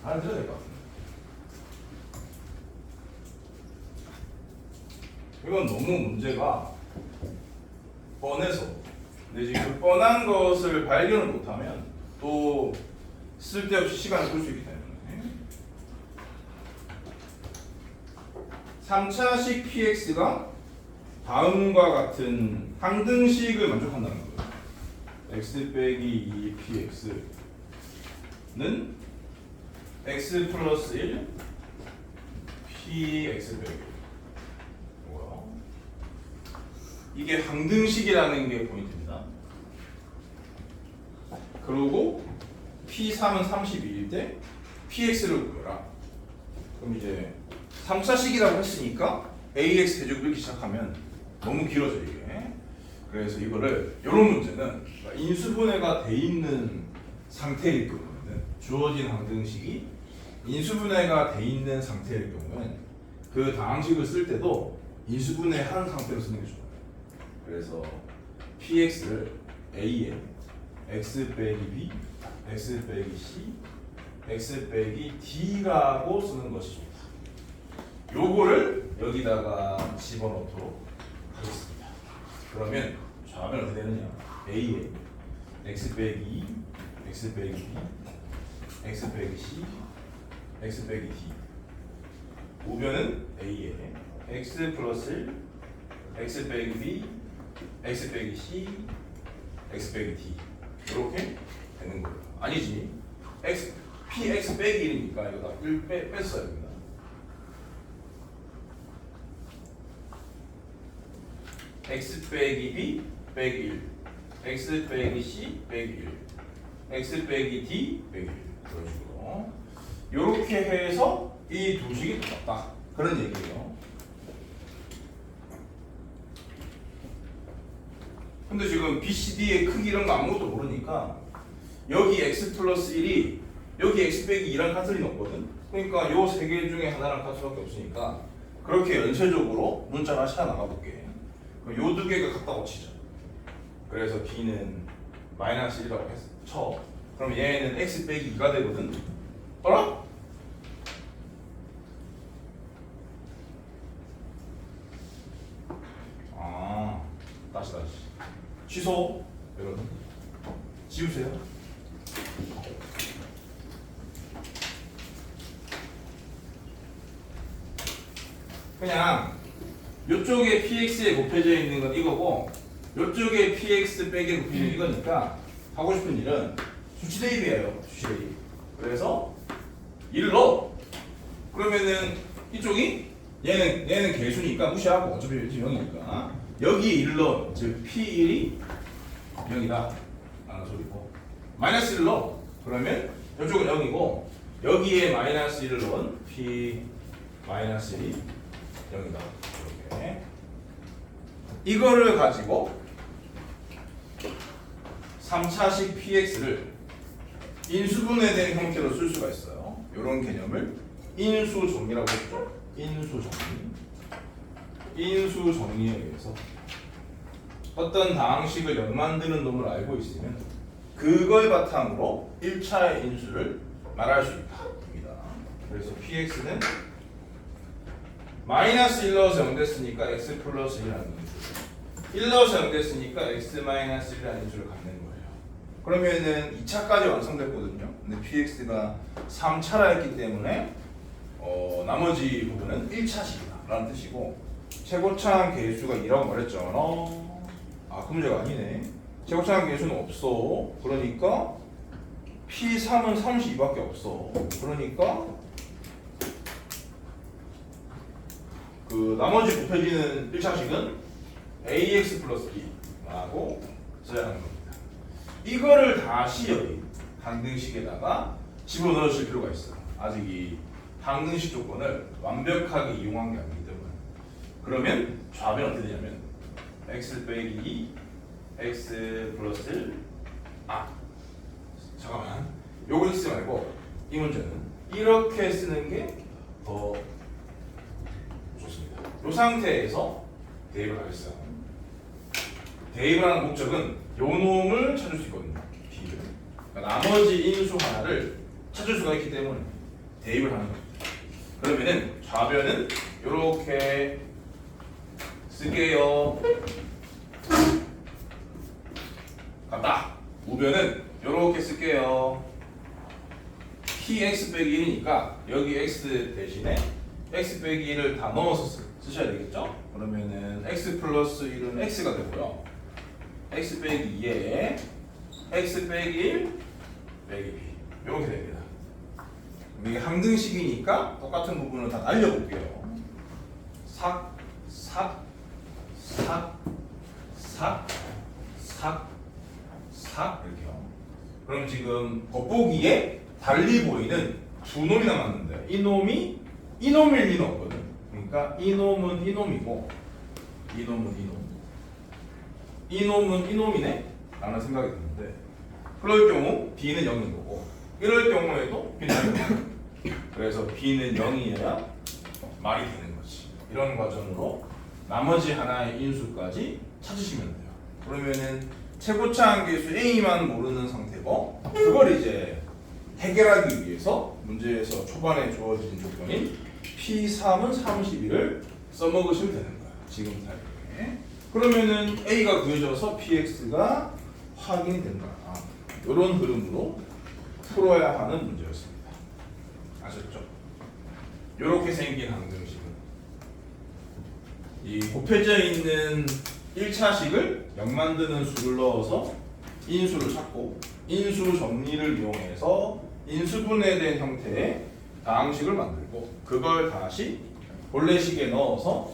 Speaker 1: 안 들어야 될 것 같은데. 이건 너무 문제가 뻔해서. 근데 지금 뻔한 것을 발견을 못하면 또 쓸데없이 시간을 끌 수 있기 때문에 3차식 px가 다음과 같은 항등식을 만족한다는 거예요. x 빼기 2px는 x 플러스 1 px 빼기 1. 뭐야? 이게 항등식이라는 게 포인트입니다. 그리고 p3은 32일 때 px를 구해라. 그럼 이제 3차식이라고 했으니까 ax 대제곱 이렇게 시작하면 너무 길어져 이게. 그래서 이거를 이런 문제는 인수분해가 돼 있는 상태일 경우에는 주어진 항등식이 인수분해가 돼 있는 상태일 경우는 그 다항식을 쓸 때도 인수분해한 상태로 쓰는 게 좋아요. 그래서 px를 a에 x 빼기 b, x 빼기 c, x 빼기 d라고 쓰는 것이 좋다. 요거를 여기다가 집어넣도록 하겠습니다. 그러면 좌변 어떻게 되느냐? a에 x 빼기 2, x 빼기 b, x 빼기 c, x 빼기 d. 우변은 a에 x 플러스 1, x 빼기 b, x 빼기 c, x 빼기 d. 이렇게 되는 거예요. 아니지. x px 빼기 1이니까 이거 다 1 뺐어야 됩니다. x 빼기 b 빼기 1, x 빼기 c 빼기 1, x 빼기 d 빼기 1. 그런 식으로 이렇게 해서 이 두 식이 똑같다. 그런 얘기예요. 근데 지금 BCD의 크기 이런 거 아무것도 모르니까 여기 x 플러스 1이 여기 x 빼기 2랑 같을 리는 없거든. 그러니까 요 세 개 중에 하나랑 같을 수밖에 없으니까 그렇게 연쇄적으로 문자가 차 나가 볼게. 요 두 개가 같다고 치자. 그래서 b는 마이너스 1이라고 쳐. 그럼 얘는 x 빼기 2가 되거든. 알아? 다시 취소. 여러분 지우세요. 그냥 요쪽에 px에 곱해져 있는 건 이거고 요쪽에 px 빼기 곱해져 있는 이거니까 하고 싶은 일은 수치 대입이에요. 수치 대입. 그래서 1을 넣어. 그러면은 이쪽이 얘는 개수니까 무시하고 어차피 0이니까 여기에 1을 넣어. 즉 p1이 0이다 라는 소리고 마이너스 1을 넣어. 그러면 이쪽은 0이고 여기에 마이너스 1을 넣은 p 마이너스 1이 0이다. 이렇게 이거를 가지고 3차식 px를 인수분해된 형태로 쓸 수가 있어요. 이런 개념을 인수정리라고 했죠. 인수정리에 의해서 어떤 다항식을 연만드는 놈을 알고 있으면 그걸 바탕으로 1차의 인수를 말할 수 있다. 그래서 px는 마이너스 1 넣어서 0 됐으니까 x 플러스 1이라는 인수, 1 넣어서 0 됐으니까 x 마이너스 1이라는 인수를 갖는 거예요. 그러면은 2차까지 완성됐거든요. 근데 px가 3차라 했기 때문에 나머지 부분은 1차식이다 라는 뜻이고 최고차항 개수가 2라고 말했죠. 그 문제가 아니네. 최고차항 개수는 없어. 그러니까 P3은 32밖에 없어. 그러니까 그 나머지 곱해지는 1차식은 AX 플러스 B라고 써야 하는 겁니다. 이거를 다시 여기 항등식에다가 집어넣으실 필요가 있어요. 아직 이 항등식 조건을 완벽하게 이용한 게 아니기 때문에. 그러면 좌변 어떻게 되냐면 x 빼기 2 x 플러스 1 잠깐만 요걸 쓰지 말고 이 문제는 이렇게 쓰는 게 더 좋습니다. 이 상태에서 대입을 하겠어요. 대입을 하는 목적은 요 놈을 찾을 수 있거든요. B를. 그러니까 나머지 인수 하나를 찾을 수가 있기 때문에 대입을 하는 겁니다. 그러면은 좌변은 이렇게 쓸게요. 같다. 우변은 이렇게 쓸게요. px 빼기 1이니까 여기 x 대신에 x 빼기 1을 다 넣어서 쓰셔야 되겠죠? 그러면은 x 플러스 1은 x가 되고요. x 빼기 2에 x 빼기 1 빼기 b 이렇게 됩니다. 이게 항등식이니까 똑같은 부분을 다 날려볼게요. 삭, 삭, 삭, 삭, 삭, 삭 이렇게요. 그럼 지금 겉보기에 달리 보이는 두 놈이 남았는데 이놈일 리는 없거든. 그러니까 이놈은 이놈이고 이놈은 이놈이네 라는 생각이 드는데 그럴 경우 B는 0인 거고 이럴 경우에도 B는 0이야. 그래서 B는 0이어야 말이 되는 거지. 이런 과정으로 나머지 하나의 인수까지 찾으시면 돼요. 그러면은 최고차 계수 A만 모르는 상태고 그걸 이제 해결하기 위해서 문제에서 초반에 주어진 조건인 P3은 31을 써먹으시면 되는 거야. 지금 타입에. 그러면은 A가 구해져서 PX가 확인이 된다. 이런 흐름으로 풀어야 하는 문제였습니다. 아셨죠? 이렇게 생긴 항등식은 이 곱해져 있는 1차식을 0 만드는 수를 넣어서 인수를 찾고 인수 정리를 이용해서 인수분해된 형태의 다항식을 만들고 그걸 다시 본래식에 넣어서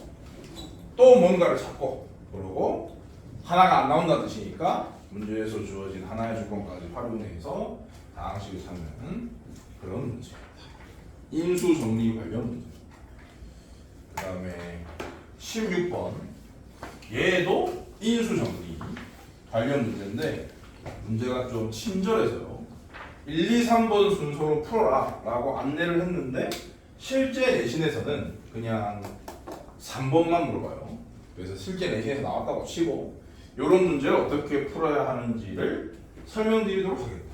Speaker 1: 또 뭔가를 찾고 그러고 하나가 안 나온다는 뜻이니까 문제에서 주어진 하나의 조건까지 활용해서 다항식을 찾는 그런 문제입니다. 인수 정리 관련 문제. 그 다음에 16번 얘도 인수 정리 관련 문제인데 문제가 좀 친절해서요. 1, 2, 3번 순서로 풀어라 라고 안내를 했는데 실제 내신에서는 그냥 3번만 물어봐요. 그래서 실제 내신에서 나왔다고 치고 이런 문제를 어떻게 풀어야 하는지를 설명드리도록 하겠다.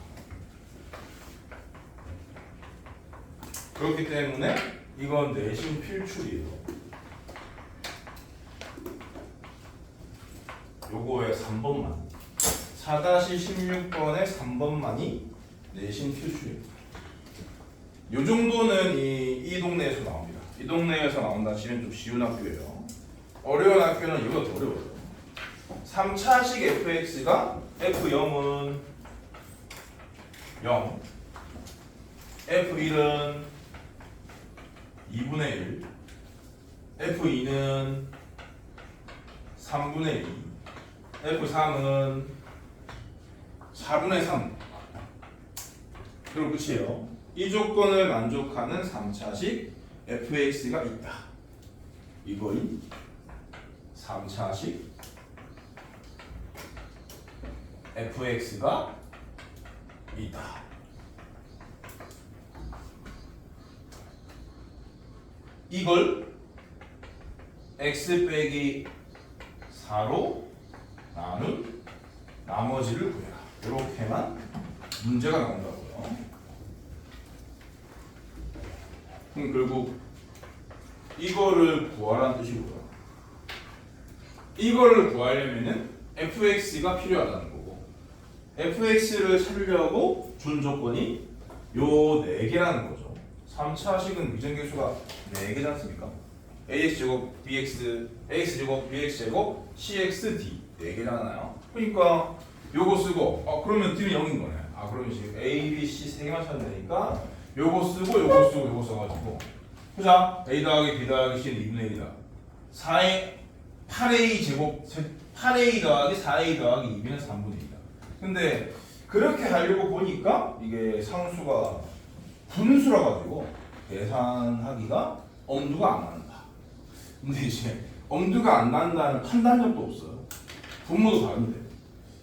Speaker 1: 그렇기 때문에 이건 내신 필출이에요. 요거의 3번만 4-16번의 3번만이 내신 필출입니다. 요 정도는 이 동네에서 나옵니다. 이 동네에서 나온다 치면 좀 쉬운 학교예요. 어려운 학교는 이거보다 더 어려워요. 3차식 fx가 f0은 0 f1은 2분의 1 f2는 3분의 2 f3은 4분의 3 그리고 끝이에요. 이 조건을 만족하는 3차식 fx가 있다. 이거인 3차식 fx가 있다. 이걸 x 빼기 4로 나눈 나머지를 구해라. 이렇게만 문제가 나온다고요. 그럼 결국 이거를 구하라는 뜻이고요. 이거를 구하려면은 fx가 필요하다는 거고 fx를 찾으려고 준 조건이 요 4개라는 거죠. 3차식은 미정계수가 4개지 않습니까? ax제곱 bx ax제곱 bx제곱 cxd 4개잖아요. 그러니까 요거 쓰고 그러면 d는 0인 거네. 그러면 지금 a, b, c 3개만 찾으면 되니까 요거 쓰고 요거 쓰고 요거 써가지고 보자. a 더하기 b 더하기 c는 2분의 1이다. 8a 제곱 8a 더하기 4a 더하기 2b는 3분의 1이다. 근데 그렇게 하려고 보니까 이게 상수가 분수라 가지고 계산하기가 엄두가 안 난다. 근데 이제 엄두가 안 난다는 판단력도 없어요. 분모도 다른데.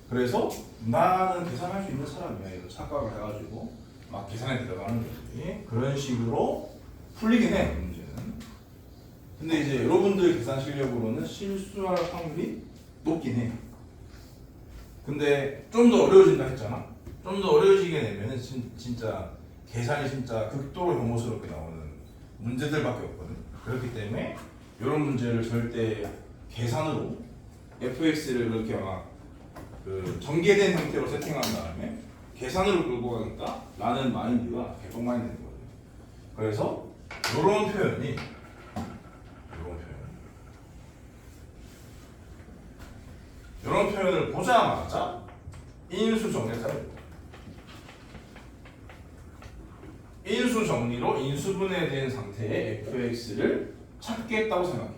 Speaker 1: 그래서 나는 계산할 수 있는 사람이야. 이거 착각을 해가지고 막 계산에 들어가는 거지. 그런 식으로 풀리긴 해 문제는. 근데 이제 여러분들 계산 실력으로는 실수할 확률이 높긴 해. 근데 좀 더 어려워진다 했잖아. 좀 더 어려워지게 되면은 진짜 계산이 진짜 극도로 혐오스럽게 나오는 문제들밖에 없거든. 그렇기 때문에 이런 문제를 절대 계산으로 fx를 그렇게 막 그 전개된 형태로 세팅한 다음에 계산으로 끌고 가겠다 라는 마인드가 개똥 마인드거든요. 그래서 이런 표현이 이런 표현을 보자마자 인수 정리사를 인수 정리로 인수분해된 상태의 fx를 찾겠다고 생각해요.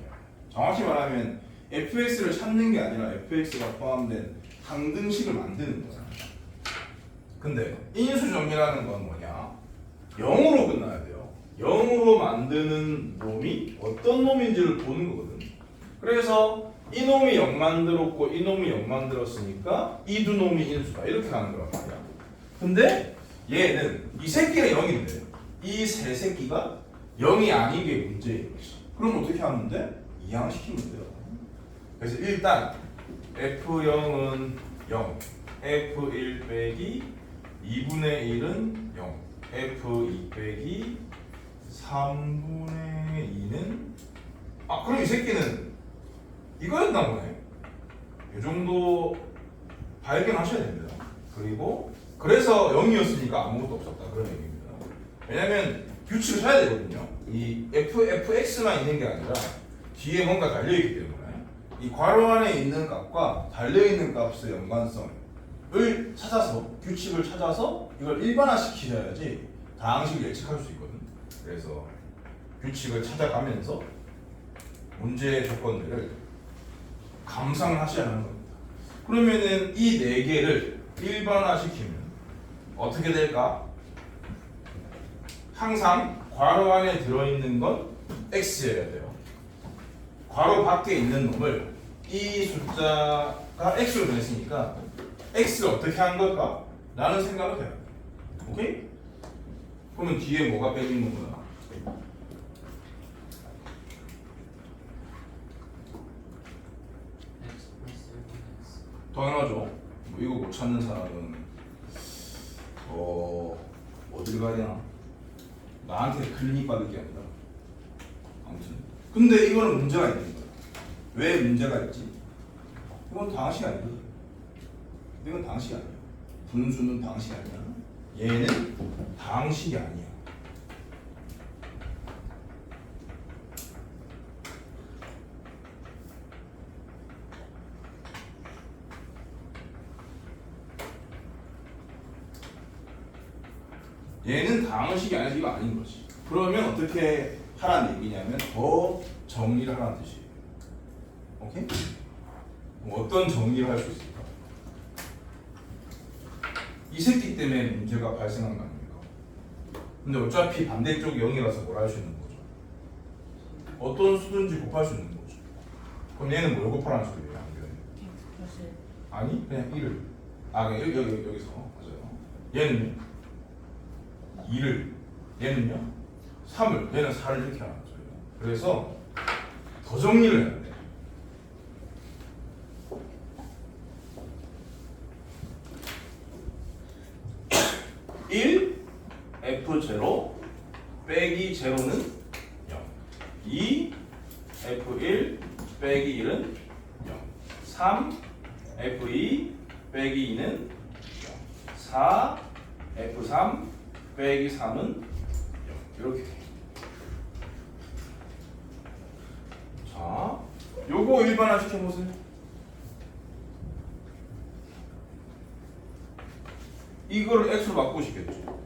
Speaker 1: 정확히 말하면 fx를 찾는 게 아니라 fx가 포함된 항등식을 만드는 거야. 근데 인수 정리라는 건 뭐냐? 0으로 끝나야 돼요. 0으로 만드는 놈이 어떤 놈인지를 보는 거거든. 그래서 이 놈이 0 만들었고 이 놈이 0 만들었으니까 이 두 놈이 인수다 이렇게 가는 거란 말이야. 근데 얘는 이 새끼가 0인데 이 세 새끼가 0이 아닌 게 문제인 거지. 그럼 어떻게 하는데? 이항시키면 돼요. 그래서 일단 f0은 0, f1 빼기 2분의 1은 0, f2 빼기 3분의 2는 그럼 이 새끼는 이거였나 보네. 이 정도 발견하셔야 됩니다. 그리고 그래서 0이었으니까 아무것도 없었다 그런 얘기입니다. 왜냐면 규칙을 쳐야 되거든요. 이 fx만 있는 게 아니라 뒤에 뭔가 달려있기 때문에 이 괄호 안에 있는 값과 달려있는 값의 연관성을 찾아서 규칙을 찾아서 이걸 일반화시키셔야지 다항식을 예측할 수 있거든. 그래서 규칙을 찾아가면서 문제의 조건들을 감상을 하셔야 하는 겁니다. 그러면은 이 네 개를 일반화시키면 어떻게 될까? 항상 괄호 안에 들어있는 건 x여야 돼요. 괄호 밖에 있는 놈을 이 숫자가 x로 변했으니까 x를 어떻게 한 걸까? 라는 생각을 해요. 오케이? 그러면 뒤에 뭐가 빼지는 거야? 당연하죠. 뭐 이거 못 찾는 사람은 어딜 가야 되나? 나한테 클리닉 받을 게 아니라 아무튼 근데 이거는 문제가 있는 거야. 왜 문제가 있지? 이건 다항식이 아니거든. 이건 다항식이 아니야. 분수는 다항식이 아니야. 얘는 다항식이 아니야. 얘는 다항식이 아니라 이거 아닌 거지. 그러면 어떻게 하라는 얘기냐면 더 정리를 하라는 뜻이에요. 오케이? 그럼 어떤 정리를 할 수 있을까? 이 새끼 때문에 문제가 발생한 거 아닙니까? 근데 어차피 반대쪽이 0이라서 뭘 할 수 있는 거죠? 어떤 수든지 곱할 수 있는 거죠. 그럼 얘는 뭘 곱하라는 소리예요? 아니 그냥 1을 여기서 맞아요. 얘는요? 2를 얘는요? 3을 얘는 4를 이렇게 하는 거죠. 그래서 더 정리를 해야 돼. F0 빼기 0는 0 2 F1 빼기 1은 0 3 F2 빼기 2는 0 4 F3 빼기 3은 0 이렇게 돼. 자, 요거 일반화 시켜보세요. 이거를 x로 바꾸시겠죠.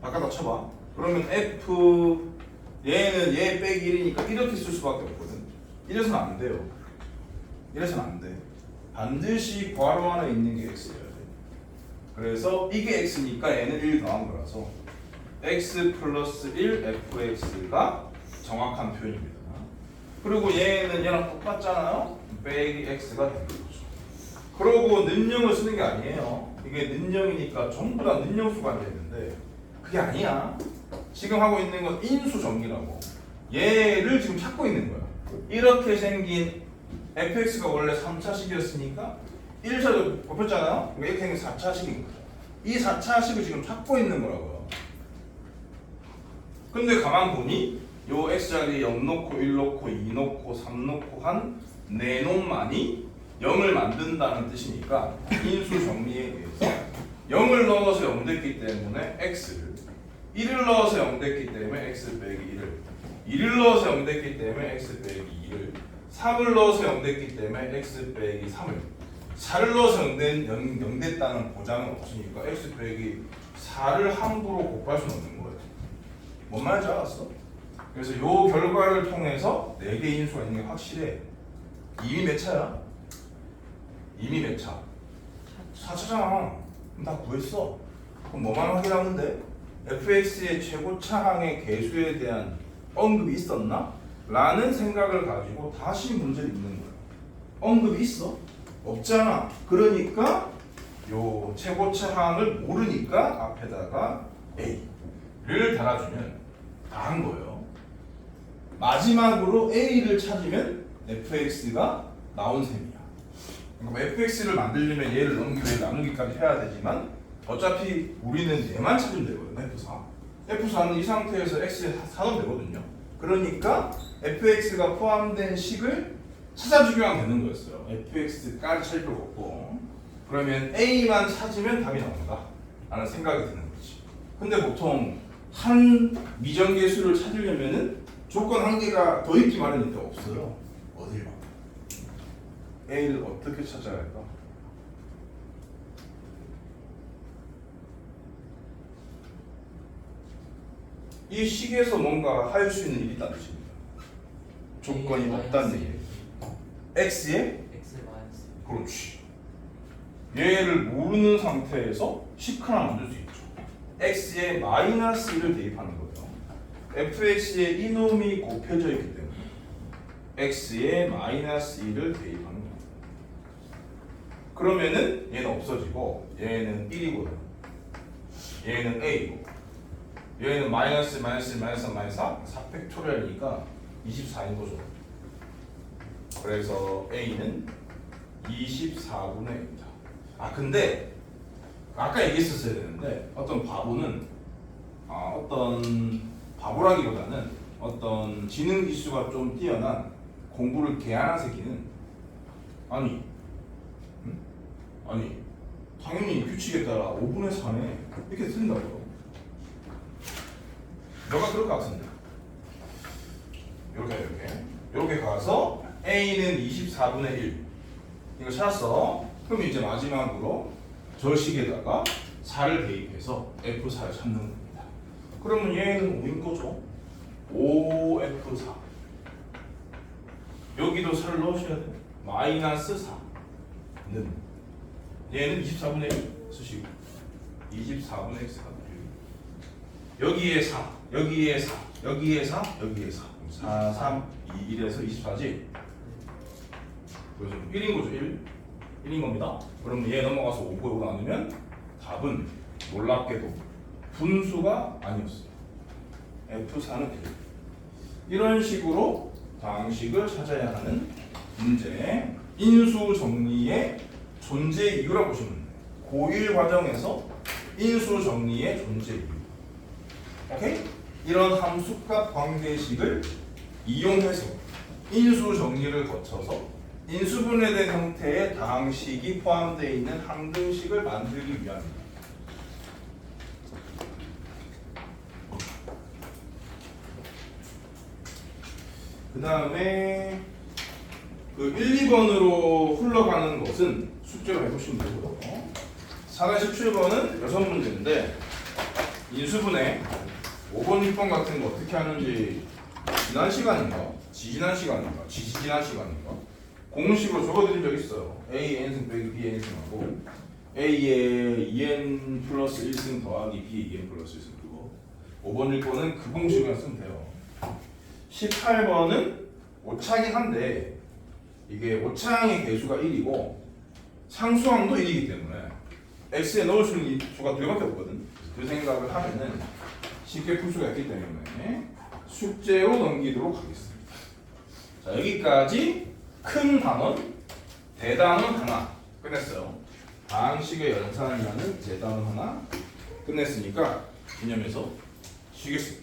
Speaker 1: 바꿔다 쳐봐. 그러면 f 얘는 얘 빼기 1이니까 이렇게 쓸 수밖에 없거든. 이래서는 안 돼요. 이래서는 안 돼. 반드시 괄호 안에 있는 게 x여야 돼. 그래서 이게 x니까 얘는 1 더한 거라서 x 플러스 1 fx가 정확한 표현입니다. 그리고 얘는 얘랑 똑같잖아요. 빼기 x가 되는 거죠. 그러고 는영을 쓰는 게 아니에요. 이게 는영이니까 전부 다 는영수가 되는데 그게 아니야. 지금 하고 있는 건 인수 정리라고. 얘를 지금 찾고 있는 거야. 이렇게 생긴 fx가 원래 3차식이었으니까 1차도 곱했잖아요. 이렇게 생긴 4차식인 거죠. 이 4차식을 지금 찾고 있는 거라고요. 근데 가만 보니 요 x자리에 0 놓고 1 놓고 2 놓고 3 놓고 한 4놈만이 0을 만든다는 뜻이니까 인수 정리에 의해서 0을 넣어서 0 됐기 때문에 x를 1을 넣어서 0 됐기 때문에 x 빼기 1을 2를 넣어서 0 됐기 때문에 x 빼기 2를 3을 넣어서 0 됐기 때문에 x 빼기 3을 4를 넣어서 0 됐다는 보장은 없으니까 x 빼기 4를 함부로 곱할 수는 없는 거예요. 뭔 말인지 알았어? 그래서 요 결과를 통해서 4개 인수가 있는 게 확실해. 이미 몇 차야? 이미 몇 차? 4차잖아. 그럼 다 구했어. 그럼 뭐만 확인하면 돼? fx의 최고차항의 개수에 대한 언급이 있었나? 라는 생각을 가지고 다시 문제를 읽는 거야. 언급이 있어? 없잖아. 그러니까 요 최고차항을 모르니까 앞에다가 A를 달아주면 다 한 거예요. 마지막으로 A를 찾으면 fx가 나온 셈이야. 그러니까 fx를 만들려면 얘를 넘기고 얘를 나누기까지 해야 되지만 어차피 우리는 얘만 찾으면 되거든요. F4. F4는 이 상태에서 x에 4넣으면 되거든요. 그러니까 fx가 포함된 식을 찾아주기만 되는 거였어요. fx까지 찾을 필요가 없고. 그러면 a만 찾으면 답이 나온다 라는 생각이 드는 거지. 근데 보통 한 미정계수를 찾으려면은 조건 한 개가 더 있기 마련인데 없어요. 어딜 봐. a를 어떻게 찾아야 할까? 이 식에서 뭔가 할 수 있는 일이 있다는 뜻입니다. 조건이 없다는 얘기예요. x에?
Speaker 3: x 마이너스.
Speaker 1: 그렇지. 얘를 모르는 상태에서 식 하나 만들 수 있죠. x에 마이너스 1을 대입하는 거예요. fx에 이놈이 곱해져 있기 때문에 x에 마이너스 1을 대입하는 거예요. 그러면은 얘는 없어지고 얘는 1이고요. 얘는 a고 얘는 마이너스 4 4팩토리얼이니까 24인 거죠. 그래서 a는 24분의 1입니다. 아 근데 아까 얘기했었어야 되는데 어떤 바보라기보다는 어떤 지능 기수가 좀 뛰어난 공부를 개하는 새끼는 아니 당연히 규칙에 따라 5분의 4네 이렇게 틀린다고요. 너가 그럴 것 같은데 이렇게 가서 a는 24분의 1 이거 찾았어. 그럼 이제 마지막으로 저 식에다가 4를 대입해서 F4를 찾는 겁니다. 그러면 얘는 5인 거죠. 5F4 여기도 4를 넣으셔야 돼요. 마이너스 4는 얘는 24분의 1 쓰시고 24분의 X가 여기에 4 여기에 4 여기에 4 여기에 4 4, 3, 2, 1에서 24지. 그래서 1인 거죠. 1인 겁니다. 그러면 얘 넘어가서 5로 나누면 답은 놀랍게도 분수가 아니었어요. F4는 1. 이런 식으로 방식을 찾아야 하는 문제. 인수 정리의 존재 이유라고 보시면 돼요. 고1 과정에서 인수 정리의 존재 이유. 오케이? 이런 함수값 관계식을 이용해서 인수 정리를 거쳐서 인수분해된 형태의 다항식이 포함되어 있는 항등식을 만들기 위함입니다. 그 다음에 그 1, 2번으로 흘러가는 것은 숙제로 해보시면 되고요. 4단 17번은 6문제인데 인수분해 5번, 6번 같은 거 어떻게 하는지 지난 시간인가? 지지난 시간인가? 공식으로 적어드린 적 있어요. A n승 빼기 B n승하고 A에 2n 플러스 1승 더하기 B 2n 플러스 1승 그거 5번, 6번은 그 공식을 쓰면 돼요. 18번은 오차긴 한데 이게 오차항의 개수가 1이고 상수항도 1이기 때문에 x에 넣을 수 있는 수가 2개밖에 없거든. 그 생각을 하면은 쉽게 풀 수가 있기 때문에 숙제로 넘기도록 하겠습니다. 자, 여기까지 큰 단원, 대단원 하나 끝냈어요. 방식의 연산이라는 대단원 하나 끝냈으니까 기념해서 쉬겠습니다.